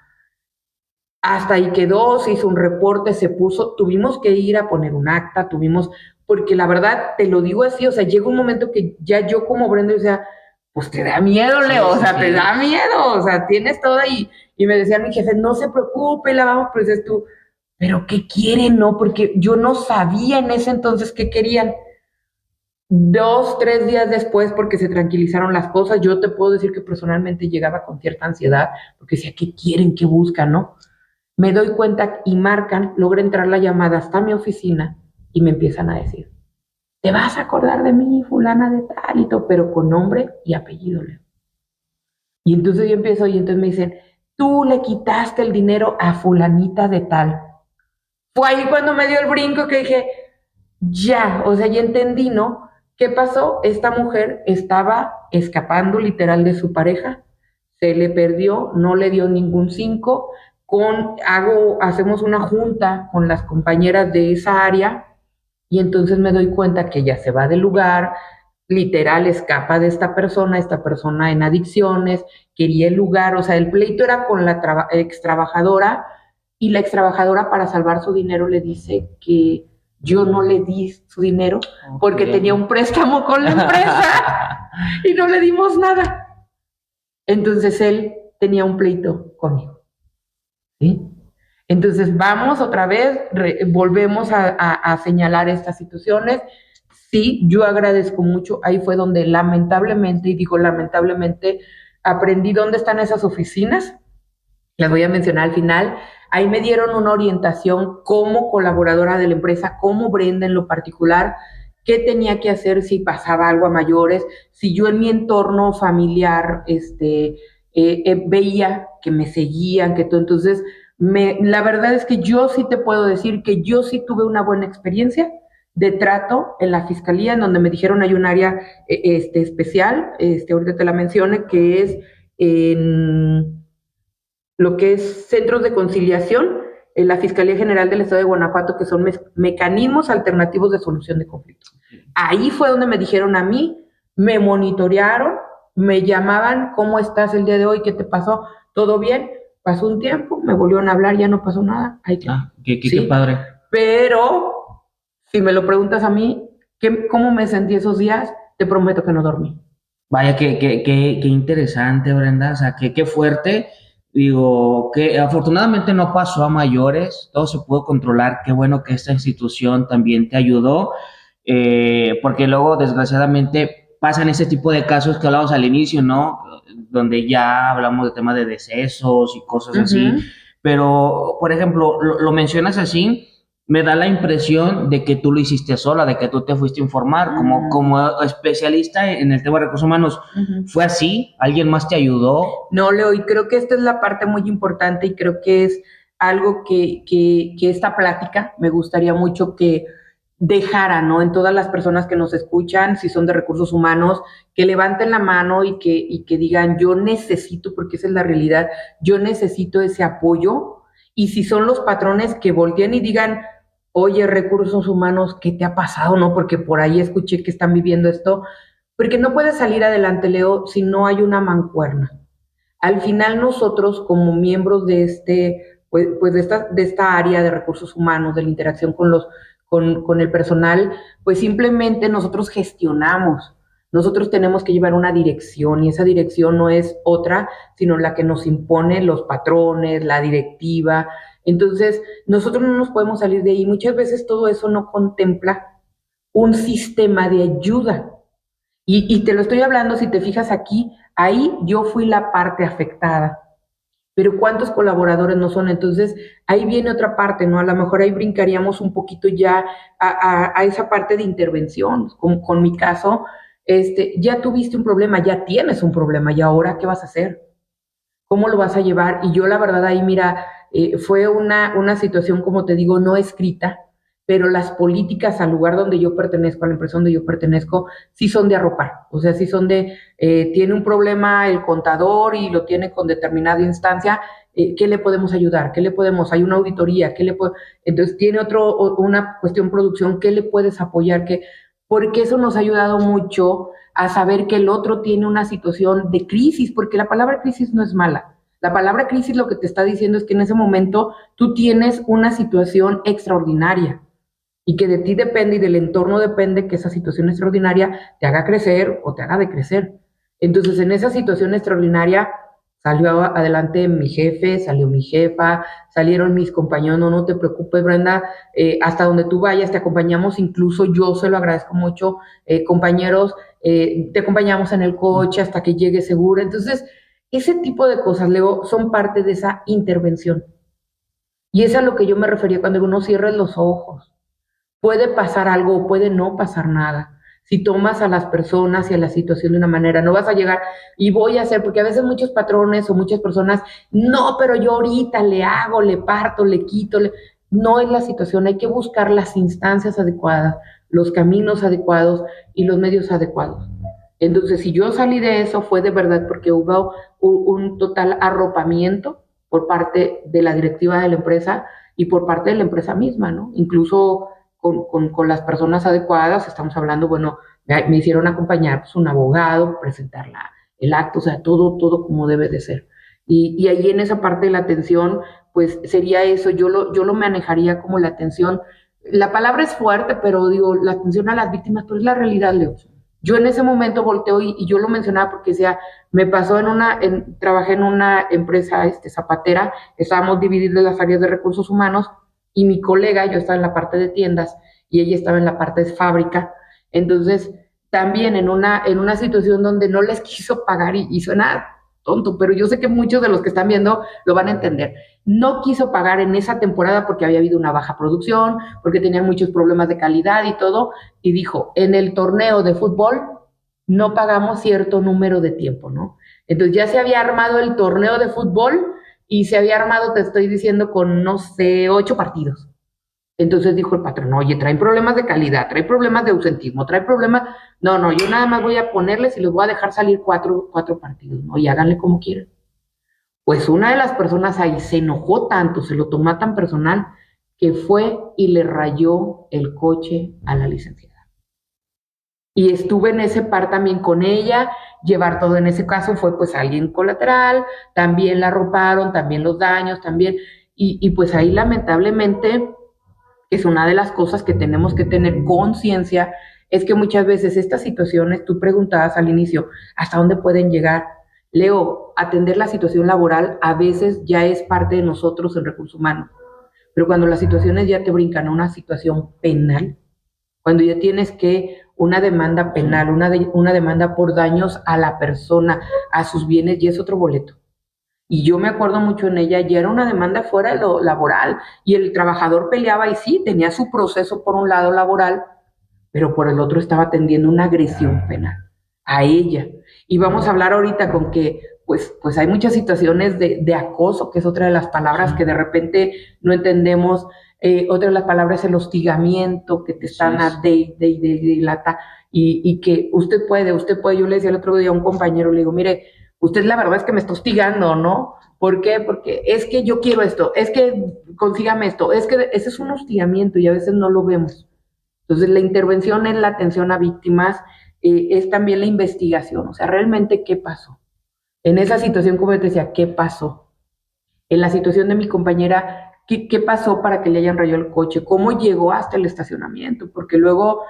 Hasta ahí quedó, se hizo un reporte, se puso, tuvimos que ir a poner un acta, porque la verdad, te lo digo así, o sea, llega un momento que ya yo como Brenda, o sea, pues te da miedo, Sí, Leo, o sí, sea, te sí. da miedo, o sea, tienes todo ahí. Y me decía mi jefe, no se preocupe, la vamos, pero dices tú, pero ¿qué quieren, no? Porque yo no sabía en ese entonces qué querían. 2, 3 días después, porque se tranquilizaron las cosas, yo te puedo decir que personalmente llegaba con cierta ansiedad, porque decía, ¿qué quieren? ¿Qué buscan? ¿No? Me doy cuenta y marcan, logra entrar la llamada hasta mi oficina y me empiezan a decir, te vas a acordar de mí, fulana de tal y todo, pero con nombre y apellido, Leo. Y entonces yo empiezo y entonces me dicen, tú le quitaste el dinero a fulanita de tal. Fue ahí cuando me dio el brinco que dije, ya, o sea, ya entendí, ¿no? ¿Qué pasó? Esta mujer estaba escapando literal de su pareja, se le perdió, no le dio ningún 5, hacemos una junta con las compañeras de esa área y entonces me doy cuenta que ella se va del lugar, literal escapa de esta persona en adicciones, quería el lugar, o sea, el pleito era con la ex trabajadora y la ex trabajadora para salvar su dinero le dice que yo no le di su dinero porque Ok. tenía un préstamo con la empresa y no le dimos nada. Entonces él tenía un pleito conmigo, ¿sí? Entonces vamos otra vez, volvemos a señalar estas situaciones. Sí, yo agradezco mucho. Ahí fue donde lamentablemente, y digo lamentablemente, aprendí dónde están esas oficinas. Las voy a mencionar al final. Ahí me dieron una orientación como colaboradora de la empresa, como Brenda en lo particular, qué tenía que hacer si pasaba algo a mayores, si yo en mi entorno familiar veía que me seguían, que todo. Entonces, la verdad es que yo sí te puedo decir que yo sí tuve una buena experiencia de trato en la fiscalía, en donde me dijeron hay un área especial, ahorita te la mencioné, que es en lo que es centros de conciliación en la Fiscalía General del Estado de Guanajuato, que son mecanismos alternativos de solución de conflictos. Ahí fue donde me dijeron a mí, me monitorearon, me llamaban, ¿cómo estás el día de hoy? ¿Qué te pasó? ¿Todo bien? Pasó un tiempo, me volvieron a hablar, ya no pasó nada. Ahí Qué padre. Pero, si me lo preguntas a mí, ¿cómo me sentí esos días? Te prometo que no dormí. Vaya, qué interesante, Brenda, o sea, qué fuerte. Digo, que afortunadamente no pasó a mayores, todo se pudo controlar. Qué bueno que esta institución también te ayudó, porque luego, desgraciadamente, pasan ese tipo de casos que hablamos al inicio, ¿no? Donde ya hablamos de temas de decesos y cosas así. Pero, por ejemplo, lo mencionas así, me da la impresión de que tú lo hiciste sola, de que tú te fuiste a informar, como especialista en el tema de recursos humanos. ¿Fue así? ¿Alguien más te ayudó? No, Leo, y creo que esta es la parte muy importante y creo que es algo que esta plática me gustaría mucho que dejara, ¿no? En todas las personas que nos escuchan, si son de recursos humanos, que levanten la mano y que digan, yo necesito, porque esa es la realidad, yo necesito ese apoyo. Y si son los patrones, que volteen y digan, oye, recursos humanos, ¿qué te ha pasado? ¿No? Porque por ahí escuché que están viviendo esto. Porque no puedes salir adelante, Leo, si no hay una mancuerna. Al final nosotros, como miembros de pues de esta área de recursos humanos, de la interacción con el personal, pues simplemente nosotros gestionamos. Nosotros tenemos que llevar una dirección y esa dirección no es otra, sino la que nos impone los patrones, la directiva. Entonces, nosotros no nos podemos salir de ahí. Muchas veces todo eso no contempla un sistema de ayuda. Y te lo estoy hablando, si te fijas aquí, ahí yo fui la parte afectada, pero ¿cuántos colaboradores no son? Entonces, ahí viene otra parte, ¿no? A lo mejor ahí brincaríamos un poquito ya a esa parte de intervención, con mi caso, ya tuviste un problema, ya tienes un problema, ¿y ahora qué vas a hacer? ¿Cómo lo vas a llevar? Y yo la verdad ahí, mira, fue una situación, como te digo, no escrita, pero las políticas al lugar donde yo pertenezco, a la empresa donde yo pertenezco, sí son de arropar. O sea, sí son tiene un problema el contador y lo tiene con determinada instancia, ¿qué le podemos ayudar? ¿Qué le podemos? Hay una auditoría, entonces tiene una cuestión producción, ¿qué le puedes apoyar? Porque eso nos ha ayudado mucho a saber que el otro tiene una situación de crisis, porque la palabra crisis no es mala. La palabra crisis lo que te está diciendo es que en ese momento tú tienes una situación extraordinaria y que de ti depende y del entorno depende que esa situación extraordinaria te haga crecer o te haga decrecer. Entonces, en esa situación extraordinaria salió adelante mi jefe, salió mi jefa, salieron mis compañeros, no te preocupes, Brenda, hasta donde tú vayas te acompañamos, incluso yo se lo agradezco mucho, compañeros, te acompañamos en el coche hasta que llegue seguro. Entonces, ese tipo de cosas, Leo, son parte de esa intervención. Y es a lo que yo me refería cuando uno cierra los ojos. Puede pasar algo o puede no pasar nada. Si tomas a las personas y a la situación de una manera, no vas a llegar y voy a hacer, porque a veces muchos patrones o muchas personas, no, pero yo ahorita le hago, le parto, le quito, no es la situación, hay que buscar las instancias adecuadas, los caminos adecuados y los medios adecuados. Entonces, si yo salí de eso, fue de verdad porque hubo un total arropamiento por parte de la directiva de la empresa y por parte de la empresa misma, ¿no? Incluso con las personas adecuadas, estamos hablando, bueno, me hicieron acompañar pues, un abogado, presentar el acto, o sea, todo como debe de ser. Y ahí en esa parte de la atención, pues sería eso, yo lo manejaría como la atención. La palabra es fuerte, pero digo, la atención a las víctimas, pero es la realidad, Leo. Yo en ese momento volteo y yo lo mencionaba porque decía, me pasó trabajé en una empresa zapatera, estábamos divididos en las áreas de recursos humanos y mi colega, yo estaba en la parte de tiendas y ella estaba en la parte de fábrica. Entonces, también en una situación donde no les quiso pagar y suena tonto, pero yo sé que muchos de los que están viendo lo van a entender. No quiso pagar en esa temporada porque había habido una baja producción, porque tenían muchos problemas de calidad y todo, y dijo, en el torneo de fútbol no pagamos cierto número de tiempo, ¿no? Entonces ya se había armado el torneo de fútbol y se había armado, te estoy diciendo, con, no sé, 8 partidos. Entonces dijo el patrón, oye, traen problemas de calidad, traen problemas de ausentismo, traen problemas... No, yo nada más voy a ponerles y les voy a dejar salir cuatro partidos, ¿no? Y háganle como quieran. Pues una de las personas ahí se enojó tanto, se lo tomó tan personal, que fue y le rayó el coche a la licenciada. Y estuve en ese par también con ella, llevar todo en ese caso fue pues alguien colateral, también la arroparon, también los daños, también, y pues ahí lamentablemente es una de las cosas que tenemos que tener conciencia, es que muchas veces estas situaciones, tú preguntabas al inicio, ¿hasta dónde pueden llegar? Leo, atender la situación laboral a veces ya es parte de nosotros en recursos humanos, pero cuando las situaciones ya te brincan a una situación penal, cuando ya tienes que una demanda penal, una demanda por daños a la persona, a sus bienes, ya es otro boleto. Y yo me acuerdo mucho en ella, ya era una demanda fuera de lo laboral y el trabajador peleaba y sí, tenía su proceso por un lado laboral, pero por el otro estaba atendiendo una agresión penal a ella. Y vamos a hablar ahorita con que pues hay muchas situaciones de acoso, que es otra de las palabras que de repente no entendemos. Otra de las palabras es el hostigamiento, que te están dilata y que usted puede. Yo le decía el otro día a un compañero, le digo, mire, usted la verdad es que me está hostigando, ¿no? ¿Por qué? Porque es que yo quiero esto, es que consígame esto, es que ese es un hostigamiento y a veces no lo vemos. Entonces, la intervención en la atención a víctimas es también la investigación, o sea, realmente qué pasó. En esa situación, como te decía, ¿qué pasó? En la situación de mi compañera, ¿qué pasó para que le hayan rayado el coche? ¿Cómo llegó hasta el estacionamiento? Porque luego,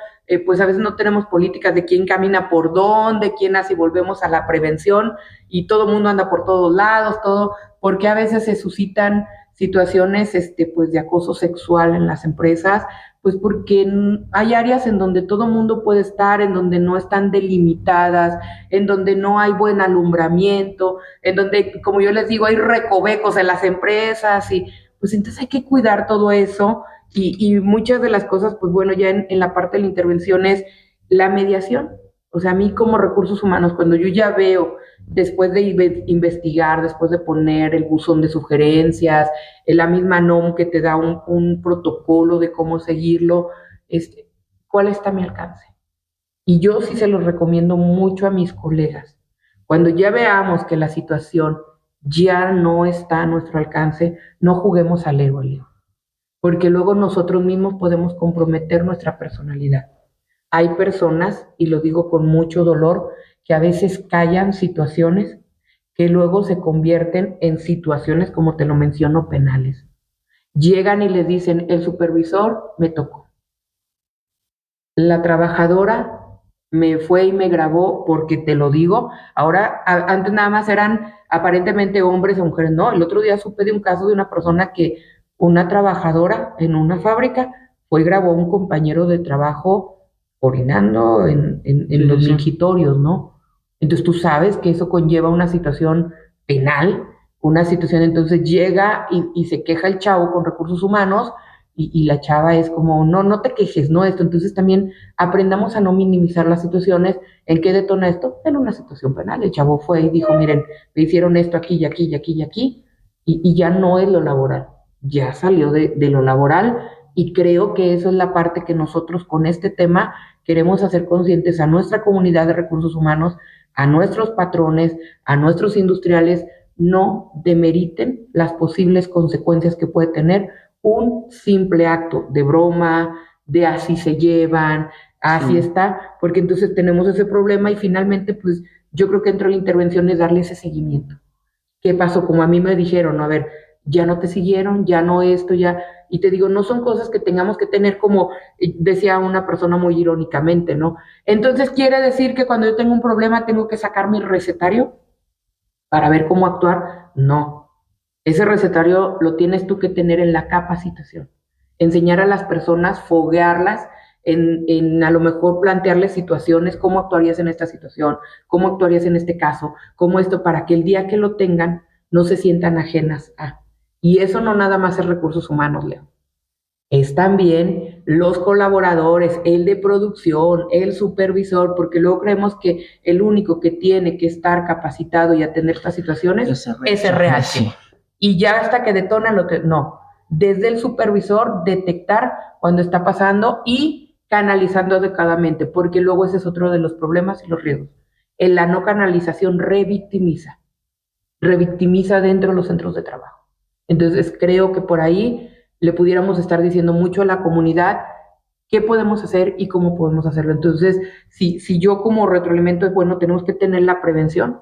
pues a veces no tenemos políticas de quién camina por dónde, quién hace y volvemos a la prevención y todo el mundo anda por todos lados, todo, porque a veces se suscitan situaciones pues de acoso sexual en las empresas, pues porque hay áreas en donde todo el mundo puede estar, en donde no están delimitadas, en donde no hay buen alumbramiento, en donde, como yo les digo, hay recovecos en las empresas y pues entonces hay que cuidar todo eso y muchas de las cosas, pues bueno, ya en la parte de la intervención es la mediación. O sea, a mí como recursos humanos, cuando yo ya veo, después de investigar, después de poner el buzón de sugerencias, la misma NOM que te da un protocolo de cómo seguirlo, ¿cuál está a mi alcance? Y yo sí se los recomiendo mucho a mis colegas. Cuando ya veamos que la situación ya no está a nuestro alcance, no juguemos al ego, Leo, porque luego nosotros mismos podemos comprometer nuestra personalidad. Hay personas, y lo digo con mucho dolor, que a veces callan situaciones que luego se convierten en situaciones, como te lo menciono, penales. Llegan y les dicen, el supervisor me tocó. La trabajadora me fue y me grabó porque te lo digo. Ahora, antes nada más eran aparentemente hombres o mujeres. No, el otro día supe de un caso de una persona que una trabajadora en una fábrica fue y grabó a un compañero de trabajo orinando en los mingitorios, ¿no? Entonces tú sabes que eso conlleva una situación penal, una situación, entonces llega y se queja el chavo con recursos humanos y la chava es como, no te quejes, no esto. Entonces también aprendamos a no minimizar las situaciones. ¿En qué detona esto? En una situación penal. El chavo fue y dijo, miren, me hicieron esto aquí y aquí y aquí y aquí, y ya no es lo laboral, ya salió de lo laboral, y creo que eso es la parte que nosotros con este tema queremos hacer conscientes a nuestra comunidad de recursos humanos, a nuestros patrones, a nuestros industriales, no demeriten las posibles consecuencias que puede tener un simple acto de broma, de así se llevan, así sí está, porque entonces tenemos ese problema y finalmente pues yo creo que dentro de la intervención es darle ese seguimiento. ¿Qué pasó? Como a mí me dijeron, a ver, ya no te siguieron, ya no esto, ya, y te digo, no son cosas que tengamos que tener como decía una persona muy irónicamente, ¿no? Entonces quiere decir que cuando yo tengo un problema tengo que sacar mi recetario para ver cómo actuar. No, ese recetario lo tienes tú que tener en la capacitación. Enseñar a las personas, foguearlas, en a lo mejor plantearles situaciones, cómo actuarías en esta situación, cómo actuarías en este caso, cómo esto, para que el día que lo tengan no se sientan ajenas a. Y eso no nada más es recursos humanos, Leo. Es también los colaboradores, el de producción, el supervisor, porque luego creemos que el único que tiene que estar capacitado y atender estas situaciones es RH. Y ya hasta que detona lo que... No, desde el supervisor detectar cuando está pasando y canalizando adecuadamente, porque luego ese es otro de los problemas y los riesgos. En la no canalización revictimiza dentro de los centros de trabajo. Entonces creo que por ahí le pudiéramos estar diciendo mucho a la comunidad qué podemos hacer y cómo podemos hacerlo. Entonces, si yo como retroalimento es bueno, tenemos que tener la prevención,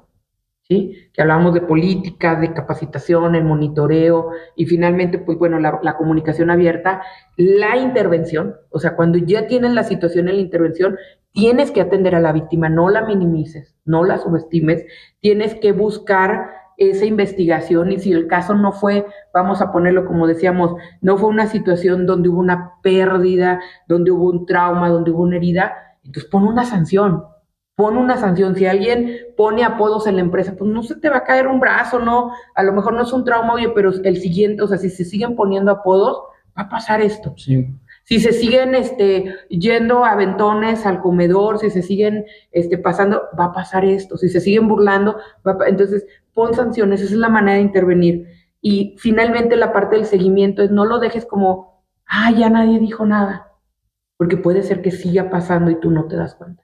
¿sí? Que hablamos de políticas, de capacitación, el monitoreo y finalmente, pues bueno, la comunicación abierta, la intervención, o sea, cuando ya tienes la situación en la intervención, tienes que atender a la víctima, no la minimices, no la subestimes, tienes que buscar esa investigación y si el caso no fue, vamos a ponerlo como decíamos, no fue una situación donde hubo una pérdida, donde hubo un trauma, donde hubo una herida, entonces pon una sanción. Pon una sanción. Si alguien pone apodos en la empresa, pues no se te va a caer un brazo, no, a lo mejor no es un trauma, oye, pero el siguiente, o sea, si se siguen poniendo apodos, va a pasar esto. Sí. Si se siguen yendo a aventones al comedor, si se siguen pasando, va a pasar esto. Si se siguen burlando, entonces pon sanciones, esa es la manera de intervenir. Y finalmente la parte del seguimiento es no lo dejes como, ya nadie dijo nada, porque puede ser que siga pasando y tú no te das cuenta.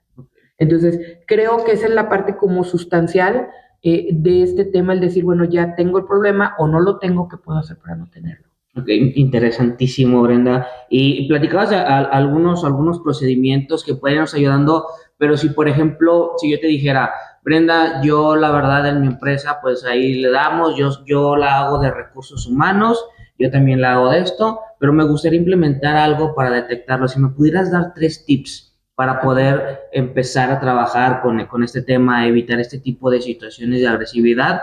Entonces, creo que esa es la parte como sustancial de este tema, el decir, bueno, ya tengo el problema o no lo tengo, ¿qué puedo hacer para no tenerlo? Ok, interesantísimo, Brenda. Y platicabas de algunos procedimientos que pueden irnos ayudando, pero si, por ejemplo, si yo te dijera, Brenda, yo la verdad en mi empresa, pues ahí le damos, yo la hago de recursos humanos, yo también la hago de esto, pero me gustaría implementar algo para detectarlo. Si me pudieras dar 3 tips para poder empezar a trabajar con este tema, evitar este tipo de situaciones de agresividad,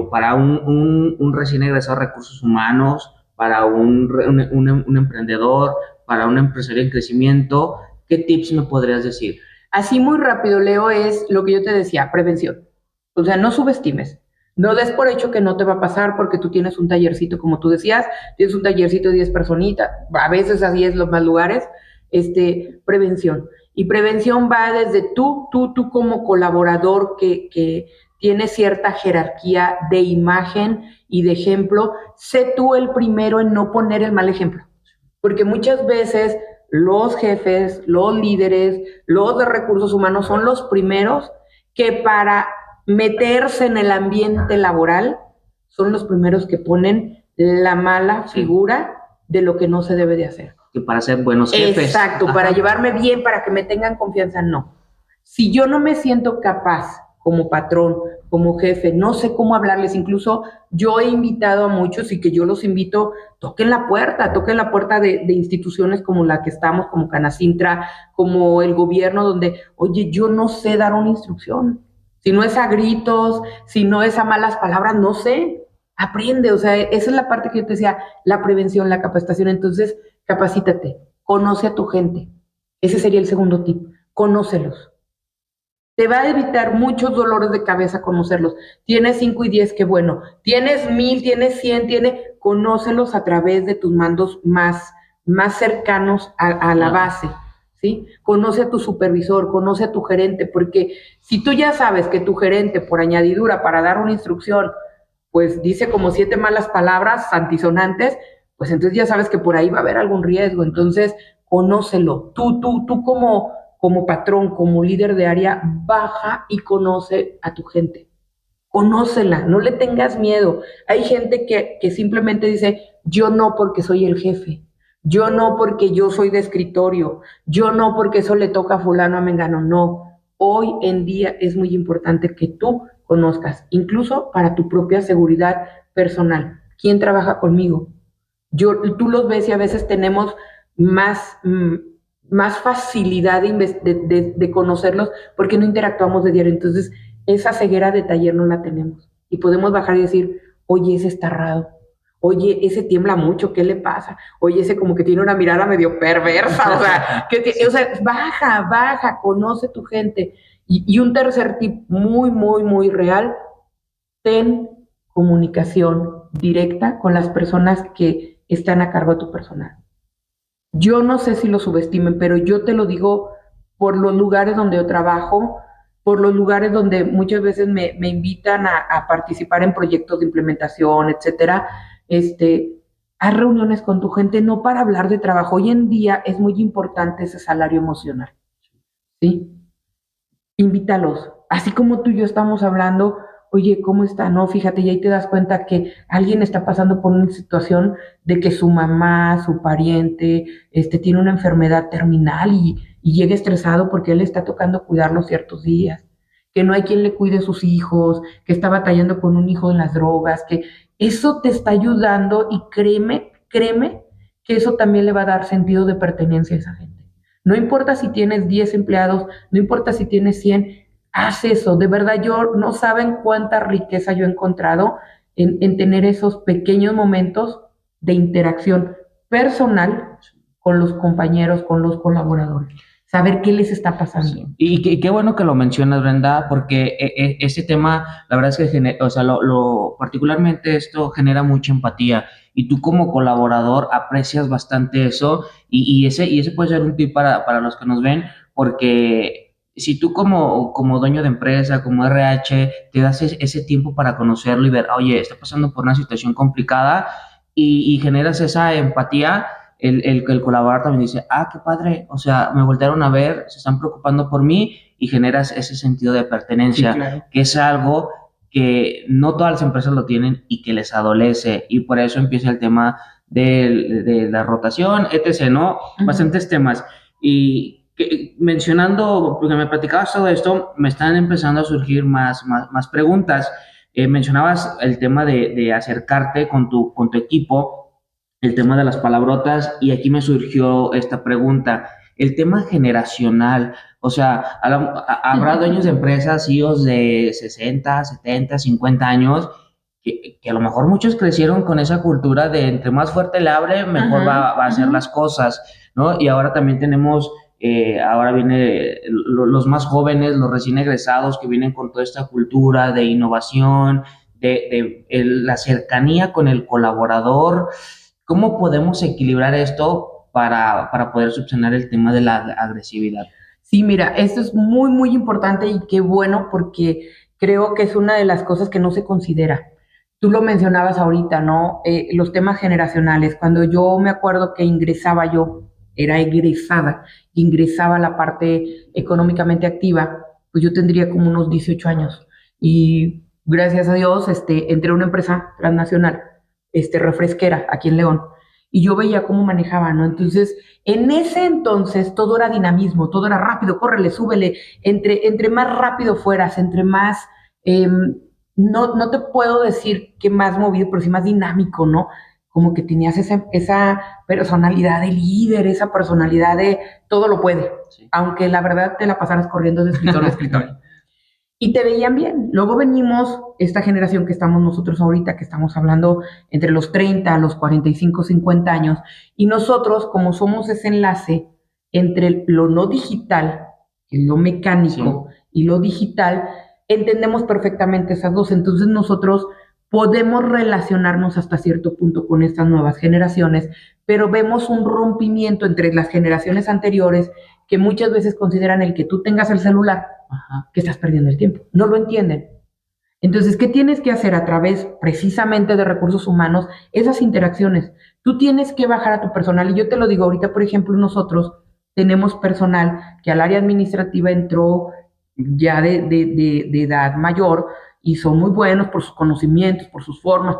para un recién egresado de recursos humanos, para un emprendedor, para un empresario en crecimiento, ¿qué tips me podrías decir? Así muy rápido, Leo, es lo que yo te decía, prevención. O sea, no subestimes. No des por hecho que no te va a pasar porque tú tienes un tallercito, como tú decías, tienes un tallercito de 10 personitas, a veces así es los más lugares, prevención. Y prevención va desde tú como colaborador que tiene cierta jerarquía de imagen y de ejemplo, sé tú el primero en no poner el mal ejemplo. Porque muchas veces los jefes, los líderes, los de recursos humanos son los primeros que para meterse en el ambiente laboral son los primeros que ponen la mala figura de lo que no se debe de hacer. Que para ser buenos jefes. Exacto, para llevarme bien, para que me tengan confianza, no. Si yo no me siento capaz como patrón, como jefe, no sé cómo hablarles, incluso yo he invitado a muchos y que yo los invito, toquen la puerta de instituciones como la que estamos, como Canacintra, como el gobierno, donde, oye, yo no sé dar una instrucción, si no es a gritos, si no es a malas palabras, no sé, aprende, o sea, esa es la parte que yo te decía, la prevención, la capacitación, entonces capacítate, conoce a tu gente, ese sería el segundo tip, conócelos. Te va a evitar muchos dolores de cabeza conocerlos. Tienes 5 y 10, qué bueno. Tienes 1000, tienes 100, conócelos a través de tus mandos más cercanos a la base, ¿sí? Conoce a tu supervisor, conoce a tu gerente, porque si tú ya sabes que tu gerente, por añadidura, para dar una instrucción, pues dice como 7 malas palabras antisonantes, pues entonces ya sabes que por ahí va a haber algún riesgo. Entonces, conócelo. Tú como patrón, como líder de área, baja y conoce a tu gente. Conócela, no le tengas miedo. Hay gente que simplemente dice, yo no porque soy el jefe, yo no porque yo soy de escritorio, yo no porque eso le toca a fulano, a mengano. No, hoy en día es muy importante que tú conozcas, incluso para tu propia seguridad personal. ¿Quién trabaja conmigo? Tú los ves y a veces tenemos más facilidad de conocerlos porque no interactuamos de diario. Entonces, esa ceguera de taller no la tenemos. Y podemos bajar y decir, oye, ese está raro. Oye, ese tiembla mucho, ¿qué le pasa? Oye, ese como que tiene una mirada medio perversa. O sea, baja, conoce tu gente. Y un tercer tip muy, muy, muy real, ten comunicación directa con las personas que están a cargo de tu personal. Yo no sé si lo subestimen, pero yo te lo digo por los lugares donde yo trabajo, por los lugares donde muchas veces me invitan a participar en proyectos de implementación, etcétera. haz reuniones con tu gente, no para hablar de trabajo. Hoy en día es muy importante ese salario emocional, ¿sí? Invítalos. Así como tú y yo estamos hablando, oye, ¿cómo está? No, fíjate, y ahí te das cuenta que alguien está pasando por una situación de que su mamá, su pariente, tiene una enfermedad terminal y llega estresado porque él le está tocando cuidarlo ciertos días, que no hay quien le cuide a sus hijos, que está batallando con un hijo en las drogas, que eso te está ayudando y créeme que eso también le va a dar sentido de pertenencia a esa gente. No importa si tienes 10 empleados, no importa si tienes 100, haz eso. De verdad, yo no saben cuánta riqueza yo he encontrado en tener esos pequeños momentos de interacción personal con los compañeros, con los colaboradores. Saber qué les está pasando. Sí. Y qué bueno que lo mencionas, Brenda, porque ese tema, la verdad es que, o sea, particularmente esto genera mucha empatía y tú como colaborador aprecias bastante eso y ese puede ser un tip para los que nos ven, porque si tú como dueño de empresa, como RH, te das ese tiempo para conocerlo y ver, oye, está pasando por una situación complicada y generas esa empatía. El colaborador también dice, qué padre, o sea, me voltearon a ver, se están preocupando por mí y generas ese sentido de pertenencia, Sí, claro. que es algo que no todas las empresas lo tienen y que les adolece y por eso empieza el tema de la rotación, etc., ¿no? Bastantes temas. Y mencionando, porque me platicabas todo esto, me están empezando a surgir más preguntas. Mencionabas el tema de acercarte con tu equipo, el tema de las palabrotas, y aquí me surgió esta pregunta, el tema generacional, o sea, habrá dueños de empresas, CEOs de 60, 70, 50 años, que a lo mejor muchos crecieron con esa cultura de entre más fuerte el abre, mejor va a hacer las cosas, ¿no? Y ahora también tenemos, ahora viene los más jóvenes, los recién egresados que vienen con toda esta cultura de innovación, la cercanía con el colaborador. ¿Cómo podemos equilibrar esto para poder subsanar el tema de la agresividad? Sí, mira, esto es muy, muy importante y qué bueno porque creo que es una de las cosas que no se considera. Tú lo mencionabas ahorita, ¿no? Los temas generacionales. Cuando yo me acuerdo que ingresaba yo, era egresada, ingresaba a la parte económicamente activa, pues yo tendría como unos 18 años. Y gracias a Dios, entré a una empresa transnacional, refresquera, aquí en León. Y yo veía cómo manejaba, ¿no? Entonces, en ese entonces todo era dinamismo, todo era rápido, córrele, súbele, entre más rápido fueras, entre más, no te puedo decir que más movido, pero sí más dinámico, ¿no? Como que tenías esa personalidad de líder, esa personalidad de todo lo puede, sí. Aunque la verdad te la pasaras corriendo de escritorio a escritorio. Y te veían bien. Luego venimos, esta generación que estamos nosotros ahorita, que estamos hablando entre los 30, los 45, 50 años, y nosotros, como somos ese enlace entre lo no digital, lo mecánico, sí, y lo digital, entendemos perfectamente esas dos. Entonces nosotros podemos relacionarnos hasta cierto punto con estas nuevas generaciones, pero vemos un rompimiento entre las generaciones anteriores que muchas veces consideran el que tú tengas el celular, que estás perdiendo el tiempo. No lo entienden. Entonces, ¿qué tienes que hacer a través precisamente de recursos humanos? Esas interacciones. Tú tienes que bajar a tu personal. Y yo te lo digo, ahorita, por ejemplo, nosotros tenemos personal que al área administrativa entró ya de edad mayor y son muy buenos por sus conocimientos, por sus formas,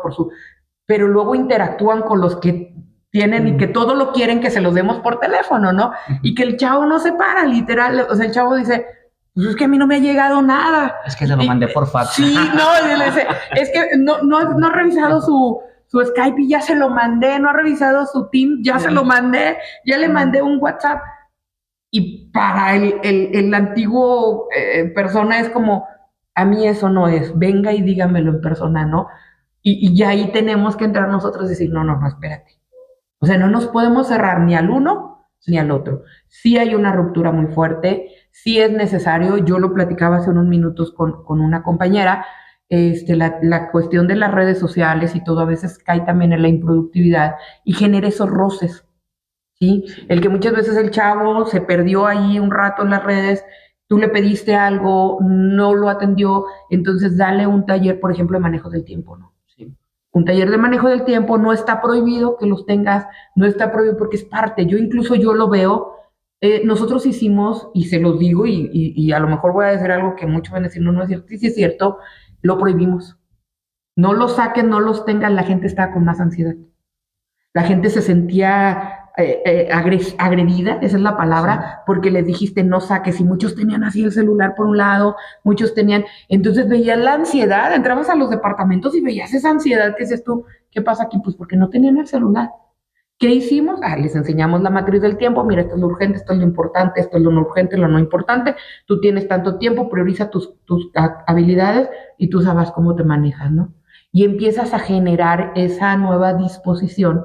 pero luego interactúan con los que tienen y que todo lo quieren que se los demos por teléfono, ¿no? Y que el chavo no se para, literal. O sea, el chavo dice, pues es que a mí no me ha llegado nada. Es que se lo mandé por fax. Sí, no, y le dice, es que no ha revisado su Skype y ya se lo mandé, no ha revisado su Teams, ya se lo mandé, ya le mandé un WhatsApp. Y para el antiguo persona es como, a mí eso no es, venga y dígamelo en persona, ¿no? Y ya ahí tenemos que entrar nosotros y decir, no, espérate. O sea, no nos podemos cerrar ni al uno ni al otro. Sí hay una ruptura muy fuerte, sí es necesario, yo lo platicaba hace unos minutos con una compañera, la cuestión de las redes sociales y todo a veces cae también en la improductividad y genera esos roces, ¿sí? El que muchas veces el chavo se perdió ahí un rato en las redes, tú le pediste algo, no lo atendió, entonces dale un taller, por ejemplo, de manejo del tiempo, ¿no? Sí. Un taller de manejo del tiempo no está prohibido que los tengas, no está prohibido porque es parte. Yo lo veo. Nosotros hicimos, y se los digo, y a lo mejor voy a decir algo que muchos van a decir, no, no es cierto, sí es cierto, lo prohibimos. No los saquen, no los tengan, la gente está con más ansiedad. La gente se sentía agredida, esa es la palabra, sí, porque les dijiste no saques, y muchos tenían así el celular por un lado, muchos tenían, entonces veías la ansiedad, entrabas a los departamentos y veías esa ansiedad que dices tú, ¿qué pasa aquí? Pues porque no tenían el celular. ¿Qué hicimos? Les enseñamos la matriz del tiempo, mira, esto es lo urgente, esto es lo importante, esto es lo no urgente, lo no importante, tú tienes tanto tiempo, prioriza tus habilidades y tú sabes cómo te manejas, ¿no? Y empiezas a generar esa nueva disposición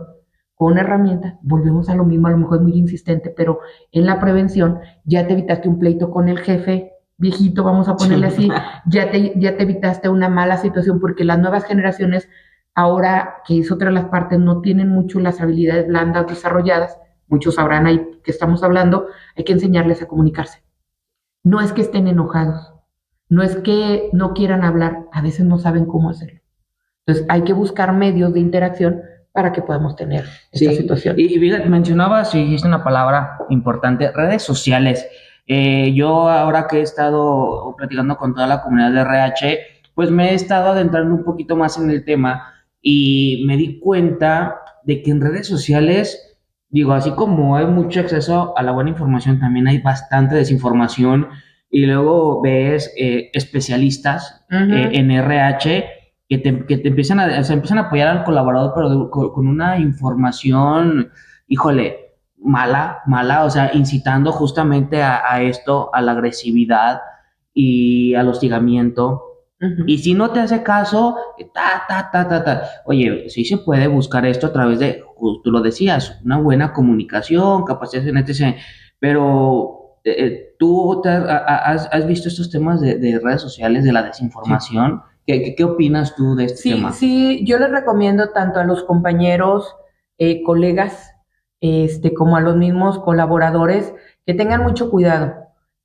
con herramientas, volvemos a lo mismo, a lo mejor es muy insistente, pero en la prevención ya te evitaste un pleito con el jefe viejito, vamos a ponerle así, ya te evitaste una mala situación, porque las nuevas generaciones, ahora que es otra de las partes, no tienen mucho las habilidades blandas desarrolladas, muchos sabrán ahí que estamos hablando, hay que enseñarles a comunicarse. No es que estén enojados, no es que no quieran hablar, a veces no saben cómo hacerlo. Entonces hay que buscar medios de interacción para que podamos tener esta situación. Y fíjate, mencionabas, y dijiste una palabra importante, redes sociales. Yo ahora que he estado platicando con toda la comunidad de RH, pues me he estado adentrando un poquito más en el tema y me di cuenta de que en redes sociales, digo, así como hay mucho acceso a la buena información, también hay bastante desinformación y luego ves especialistas en RH que te empiezan empiezan a apoyar al colaborador, pero con una información, híjole, mala, o sea, incitando justamente a esto, a la agresividad y al hostigamiento. Y si no te hace caso, oye, sí se puede buscar esto a través de, tú lo decías, una buena comunicación, capacitación, etc. Pero tú has visto estos temas de redes sociales, de la desinformación. Sí. ¿Qué opinas tú de este tema? Sí, yo les recomiendo tanto a los compañeros, colegas, como a los mismos colaboradores, que tengan mucho cuidado,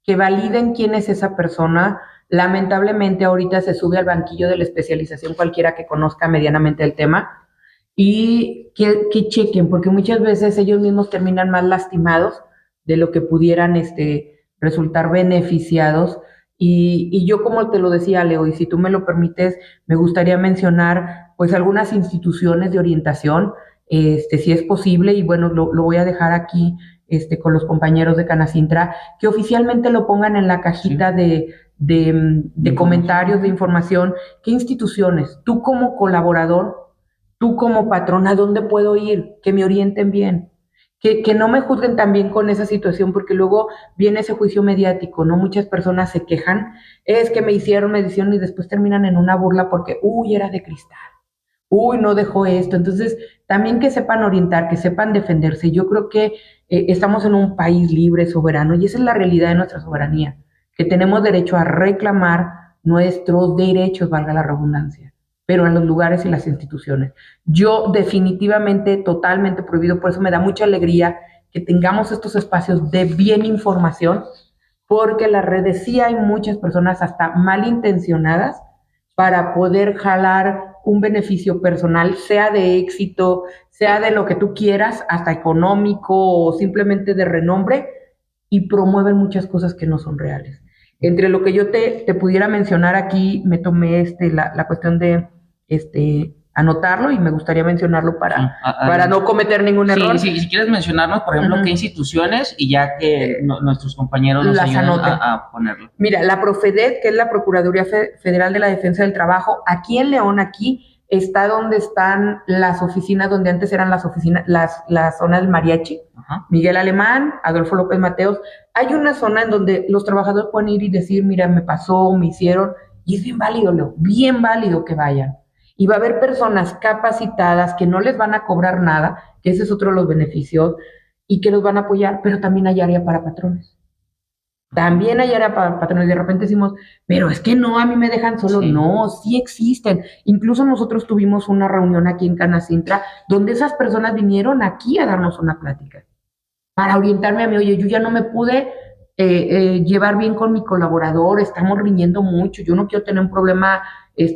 que validen quién es esa persona. Lamentablemente ahorita se sube al banquillo de la especialización cualquiera que conozca medianamente el tema y que chequen, porque muchas veces ellos mismos terminan más lastimados de lo que pudieran resultar beneficiados. Y yo, como te lo decía, Leo, y si tú me lo permites, me gustaría mencionar pues algunas instituciones de orientación, si es posible, y bueno, lo voy a dejar aquí con los compañeros de Canacintra, que oficialmente lo pongan en la cajita sí. de comentarios, de información. ¿Qué instituciones? Tú como colaborador, tú como patrón, ¿a dónde puedo ir? Que me orienten bien. Que no me juzguen también con esa situación, porque luego viene ese juicio mediático, ¿no? Muchas personas se quejan, es que me hicieron, y después terminan en una burla porque, uy, era de cristal, uy, no dejó esto. Entonces, también que sepan orientar, que sepan defenderse. Yo creo que estamos en un país libre, soberano, y esa es la realidad de nuestra soberanía, que tenemos derecho a reclamar nuestros derechos, valga la redundancia, pero en los lugares y las instituciones. Yo definitivamente, totalmente prohibido, por eso me da mucha alegría que tengamos estos espacios de bien información, porque en las redes sí hay muchas personas hasta malintencionadas para poder jalar un beneficio personal, sea de éxito, sea de lo que tú quieras, hasta económico o simplemente de renombre, y promueven muchas cosas que no son reales. Entre lo que yo te pudiera mencionar aquí, me tomé la cuestión de anotarlo, y me gustaría mencionarlo para no cometer ningún error. Sí, si quieres mencionarnos, por ejemplo, qué instituciones, y ya que nuestros compañeros nos ayuden a ponerlo. Mira, la Profedet, que es la Procuraduría Federal de la Defensa del Trabajo, aquí en León, aquí está donde están las oficinas, donde antes eran las oficinas, la zona del mariachi. Ajá. Miguel Alemán, Adolfo López Mateos. Hay una zona en donde los trabajadores pueden ir y decir, mira, me pasó, me hicieron, y es bien válido, Leo, bien válido que vayan. Y va a haber personas capacitadas que no les van a cobrar nada, que ese es otro de los beneficios, y que los van a apoyar, pero también hay área para patrones. También hay área para patrones. De repente decimos, pero es que no, a mí me dejan solo. Sí. No, sí existen. Incluso nosotros tuvimos una reunión aquí en Canacintra, donde esas personas vinieron aquí a darnos una plática, para orientarme a mí, oye, yo ya no me pude llevar bien con mi colaborador, estamos riñendo mucho, yo no quiero tener un problema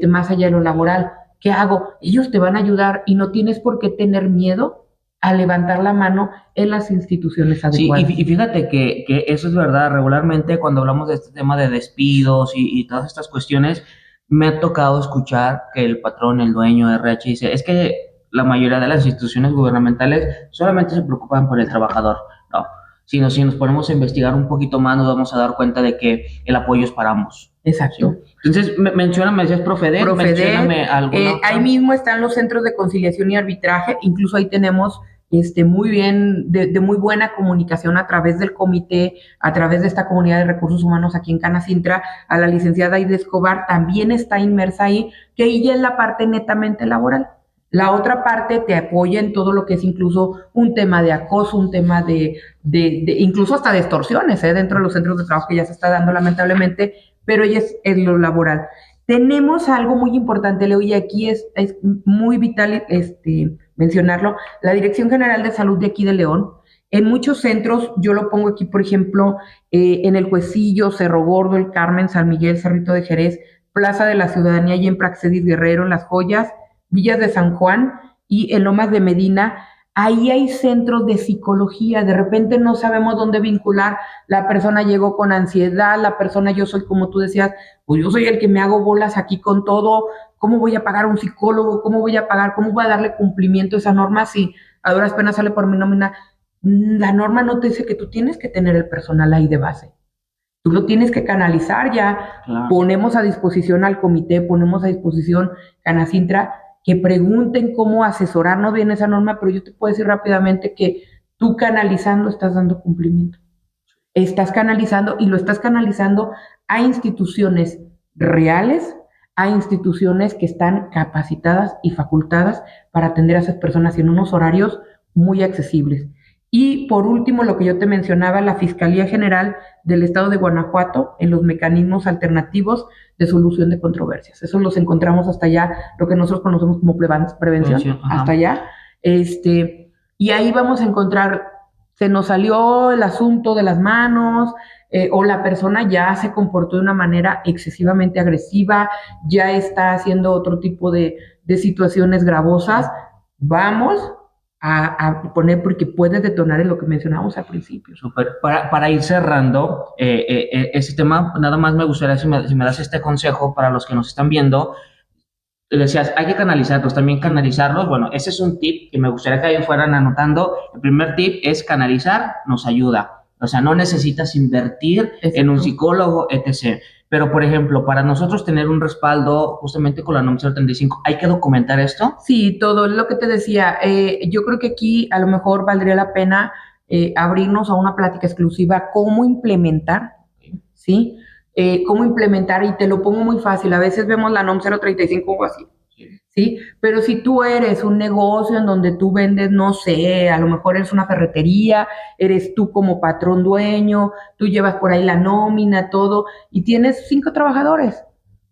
más allá de lo laboral. ¿qué hago? Ellos te van a ayudar y no tienes por qué tener miedo a levantar la mano en las instituciones adecuadas. Sí, y fíjate que eso es verdad. Regularmente cuando hablamos de este tema de despidos y todas estas cuestiones, me ha tocado escuchar que el patrón, el dueño de RH dice, es que la mayoría de las instituciones gubernamentales solamente se preocupan por el trabajador. No, si nos ponemos a investigar un poquito más, nos vamos a dar cuenta de que el apoyo es para ambos. Exacto. ¿Sí? Entonces, mencióname, decías Profedet, mencióname alguna otra. Ahí mismo están los centros de conciliación y arbitraje, incluso ahí tenemos muy bien, de muy buena comunicación a través del comité, a través de esta comunidad de recursos humanos aquí en Canacintra, a la licenciada Aide Escobar, también está inmersa ahí, que ella es la parte netamente laboral. La otra parte te apoya en todo lo que es incluso un tema de acoso, un tema de incluso hasta de extorsiones, dentro de los centros de trabajo que ya se está dando lamentablemente, pero ella es en lo laboral. Tenemos algo muy importante, Leo, y aquí es muy vital mencionarlo, la Dirección General de Salud de aquí de León. En muchos centros, yo lo pongo aquí, por ejemplo, en el Cuecillo, Cerro Gordo, el Carmen, San Miguel, Cerrito de Jerez, Plaza de la Ciudadanía y en Praxedis Guerrero, en Las Joyas, Villas de San Juan y en Lomas de Medina. Ahí hay centros de psicología, de repente no sabemos dónde vincular, la persona llegó con ansiedad, la persona, yo soy como tú decías, pues yo soy el que me hago bolas aquí con todo, ¿cómo voy a pagar a un psicólogo? ¿Cómo voy a pagar? ¿Cómo voy a darle cumplimiento a esa norma si a duras penas sale por mi nómina? La norma no te dice que tú tienes que tener el personal ahí de base. Tú lo tienes que canalizar ya. Claro. Ponemos a disposición al comité, ponemos a disposición Canacintra, que pregunten cómo asesorarnos bien esa norma, pero yo te puedo decir rápidamente que tú canalizando estás dando cumplimiento. Estás canalizando y lo estás canalizando a instituciones reales, a instituciones que están capacitadas y facultadas para atender a esas personas en unos horarios muy accesibles. Y por último, lo que yo te mencionaba, la Fiscalía General del Estado de Guanajuato en los mecanismos alternativos de solución de controversias. Eso los encontramos hasta allá, lo que nosotros conocemos como prevención, hasta allá. Y ahí vamos a encontrar, se nos salió el asunto de las manos, o la persona ya se comportó de una manera excesivamente agresiva, ya está haciendo otro tipo de situaciones gravosas. Vamos a poner, porque puede detonar en lo que mencionábamos al principio. Súper. Para ir cerrando ese tema, nada más me gustaría si me das este consejo para los que nos están viendo. Decías, hay que canalizarlos, también canalizarlos. Bueno, ese es un tip que me gustaría que ahí fueran anotando. El primer tip es canalizar, nos ayuda. O sea, no necesitas invertir en un psicólogo, etc. Pero, por ejemplo, para nosotros tener un respaldo justamente con la NOM 035, ¿hay que documentar esto? Sí, todo lo que te decía. Yo creo que aquí a lo mejor valdría la pena abrirnos a una plática exclusiva, cómo implementar, ¿sí? Cómo implementar, y te lo pongo muy fácil. A veces vemos la NOM 035 o así, ¿sí? Pero si tú eres un negocio en donde tú vendes, no sé, a lo mejor eres una ferretería, eres tú como patrón dueño, tú llevas por ahí la nómina, todo, y tienes 5 trabajadores,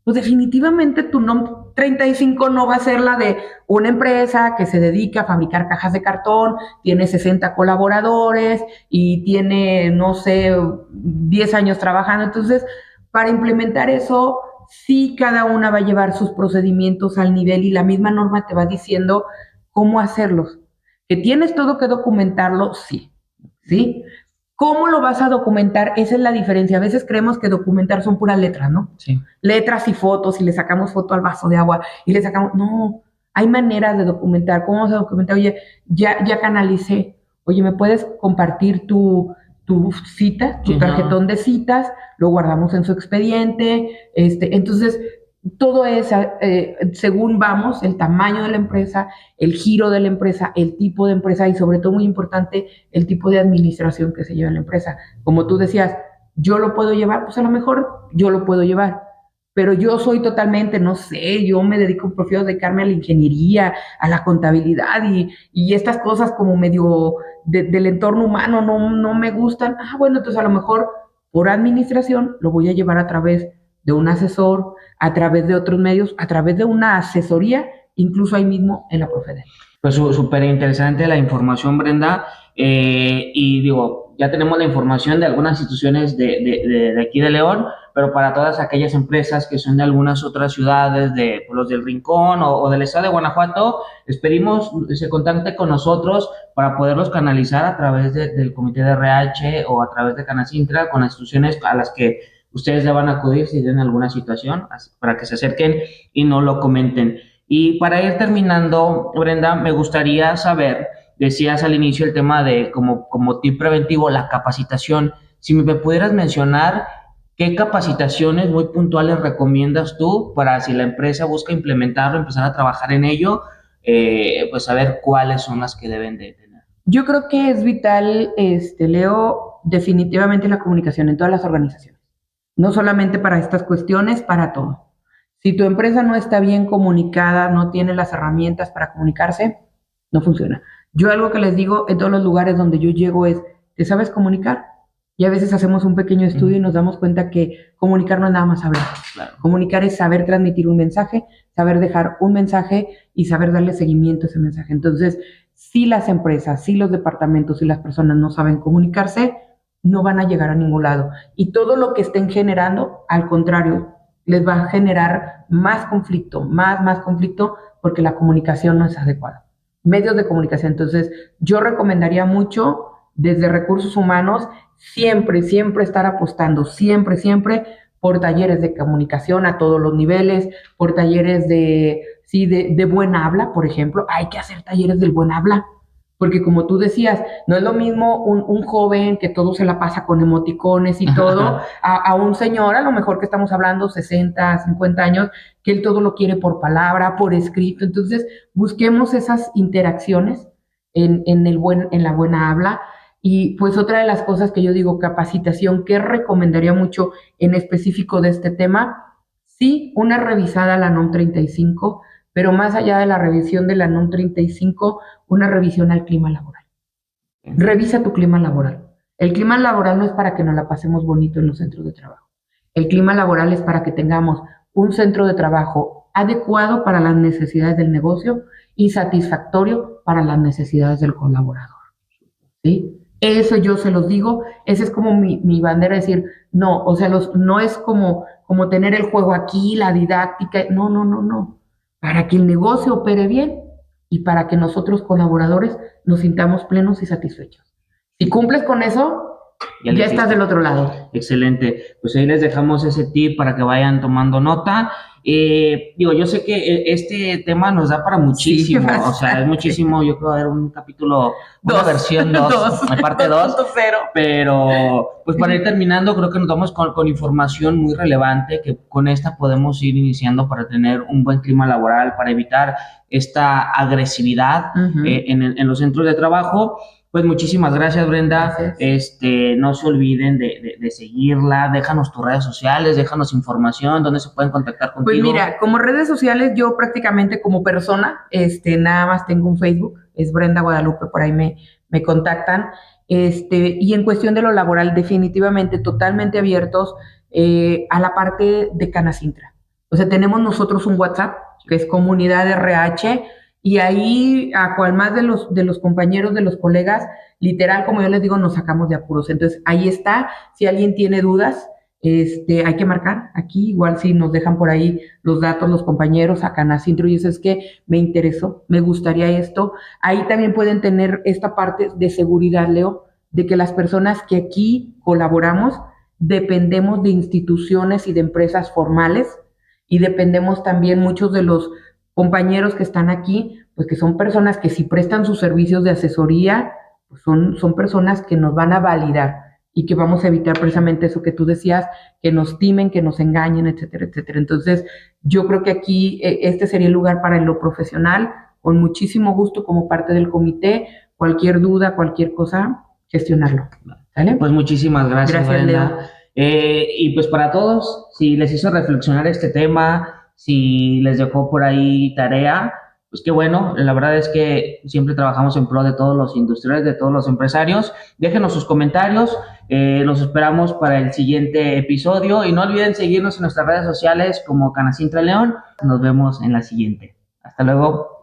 pues definitivamente tu NOM 35 no va a ser la de una empresa que se dedica a fabricar cajas de cartón, tiene 60 colaboradores y tiene, no sé, 10 años trabajando. Entonces, para implementar eso, sí, cada una va a llevar sus procedimientos al nivel y la misma norma te va diciendo cómo hacerlos. ¿Que tienes todo que documentarlo? Sí, ¿sí? ¿Cómo lo vas a documentar? Esa es la diferencia. A veces creemos que documentar son puras letras, ¿no? Sí. Letras y fotos, y le sacamos foto al vaso de agua, y le sacamos... No, hay maneras de documentar. ¿Cómo se documentar? Oye, ya canalicé. Oye, ¿me puedes compartir tu cita, tu tarjetón de citas? Lo guardamos en su expediente. Entonces, todo es, según vamos, el tamaño de la empresa, el giro de la empresa, el tipo de empresa y sobre todo, muy importante, el tipo de administración que se lleva en la empresa. Como tú decías, ¿yo lo puedo llevar? Pues a lo mejor yo lo puedo llevar, pero yo soy totalmente, no sé, yo me dedico, prefiero dedicarme a la ingeniería, a la contabilidad y estas cosas como medio del entorno humano no me gustan. Bueno, entonces a lo mejor por administración lo voy a llevar a través de un asesor, a través de otros medios, a través de una asesoría, incluso ahí mismo en la Profedet. Pues súper interesante la información, Brenda. Y digo, ya tenemos la información de algunas instituciones de aquí de León, pero para todas aquellas empresas que son de algunas otras ciudades, de los del Rincón o del estado de Guanajuato, esperemos se contacte con nosotros para poderlos canalizar a través del comité de RH o a través de Canacintra con las instituciones a las que ustedes deban acudir si tienen alguna situación, para que se acerquen y no lo comenten. Y para ir terminando, Brenda, me gustaría saber, decías al inicio el tema de como tip preventivo, la capacitación. Si me pudieras mencionar qué capacitaciones muy puntuales recomiendas tú para si la empresa busca implementarlo, empezar a trabajar en ello, pues saber cuáles son las que deben de tener. Yo creo que es vital, Leo, definitivamente la comunicación en todas las organizaciones. No solamente para estas cuestiones, para todo. Si tu empresa no está bien comunicada, no tiene las herramientas para comunicarse, no funciona. Yo algo que les digo en todos los lugares donde yo llego es, ¿te sabes comunicar? Y a veces hacemos un pequeño estudio y nos damos cuenta que comunicar no es nada más hablar. Claro. Comunicar es saber transmitir un mensaje, saber dejar un mensaje y saber darle seguimiento a ese mensaje. Entonces, si las empresas, si los departamentos, si las personas no saben comunicarse, no van a llegar a ningún lado. Y todo lo que estén generando, al contrario, les va a generar más conflicto, más conflicto, porque la comunicación no es adecuada. Medios de comunicación. Entonces, yo recomendaría mucho, desde recursos humanos, siempre estar apostando, siempre por talleres de comunicación a todos los niveles, por talleres de buen habla, por ejemplo. Hay que hacer talleres del buen habla. Porque como tú decías, no es lo mismo un joven que todo se la pasa con emoticones y todo, a un señor, a lo mejor que estamos hablando 60, 50 años, que él todo lo quiere por palabra, por escrito. Entonces, busquemos esas interacciones en la buena habla. Y pues otra de las cosas que yo digo, capacitación, que recomendaría mucho en específico de este tema, sí, una revisada a la NOM 35, pero más allá de la revisión de la NOM 35, una revisión al clima laboral. Revisa tu clima laboral. El clima laboral no es para que nos la pasemos bonito en los centros de trabajo. El clima laboral es para que tengamos un centro de trabajo adecuado para las necesidades del negocio y satisfactorio para las necesidades del colaborador. ¿Sí? Eso yo se los digo, esa es como mi bandera, decir, no, o sea, no es como tener el juego aquí, la didáctica, no. Para que el negocio opere bien y para que nosotros colaboradores nos sintamos plenos y satisfechos. Si cumples con eso, ya estás del otro lado. Excelente. Pues ahí les dejamos ese tip para que vayan tomando nota. Yo sé que este tema nos da para muchísimo, sí, o sea, es muchísimo. Yo creo que va a haber un capítulo, una versión 2, parte 2, pero pues para ir terminando, creo que nos vamos con información muy relevante que con esta podemos ir iniciando para tener un buen clima laboral, para evitar esta agresividad en los centros de trabajo. Pues muchísimas gracias, Brenda. Gracias. No se olviden de seguirla. Déjanos tus redes sociales, déjanos información, dónde se pueden contactar contigo. Pues mira, como redes sociales, yo prácticamente como persona, nada más tengo un Facebook, es Brenda Guadalupe, por ahí me contactan. Y en cuestión de lo laboral, definitivamente totalmente abiertos a la parte de Canacintra. O sea, tenemos nosotros un WhatsApp, que es Comunidad RH, y ahí a cual más de los compañeros, de los colegas, literal, como yo les digo, nos sacamos de apuros. Entonces, ahí está. Si alguien tiene dudas, hay que marcar aquí. Igual si nos dejan por ahí los datos, los compañeros, a Canacintro, y eso es que me interesó, me gustaría esto. Ahí también pueden tener esta parte de seguridad, Leo, de que las personas que aquí colaboramos dependemos de instituciones y de empresas formales y dependemos también muchos de los compañeros que están aquí, pues que son personas que si prestan sus servicios de asesoría, pues son personas que nos van a validar y que vamos a evitar precisamente eso que tú decías, que nos timen, que nos engañen, etcétera, etcétera. Entonces, yo creo que aquí este sería el lugar para lo profesional, con muchísimo gusto como parte del comité, cualquier duda, cualquier cosa, gestionarlo. ¿Vale? Pues muchísimas gracias, Brenda. Leo. Y pues para todos, si les hizo reflexionar este tema, si les dejó por ahí tarea, pues qué bueno. La verdad es que siempre trabajamos en pro de todos los industriales, de todos los empresarios. Déjenos sus comentarios, los esperamos para el siguiente episodio y no olviden seguirnos en nuestras redes sociales como Canacintra León. Nos vemos en la siguiente. Hasta luego.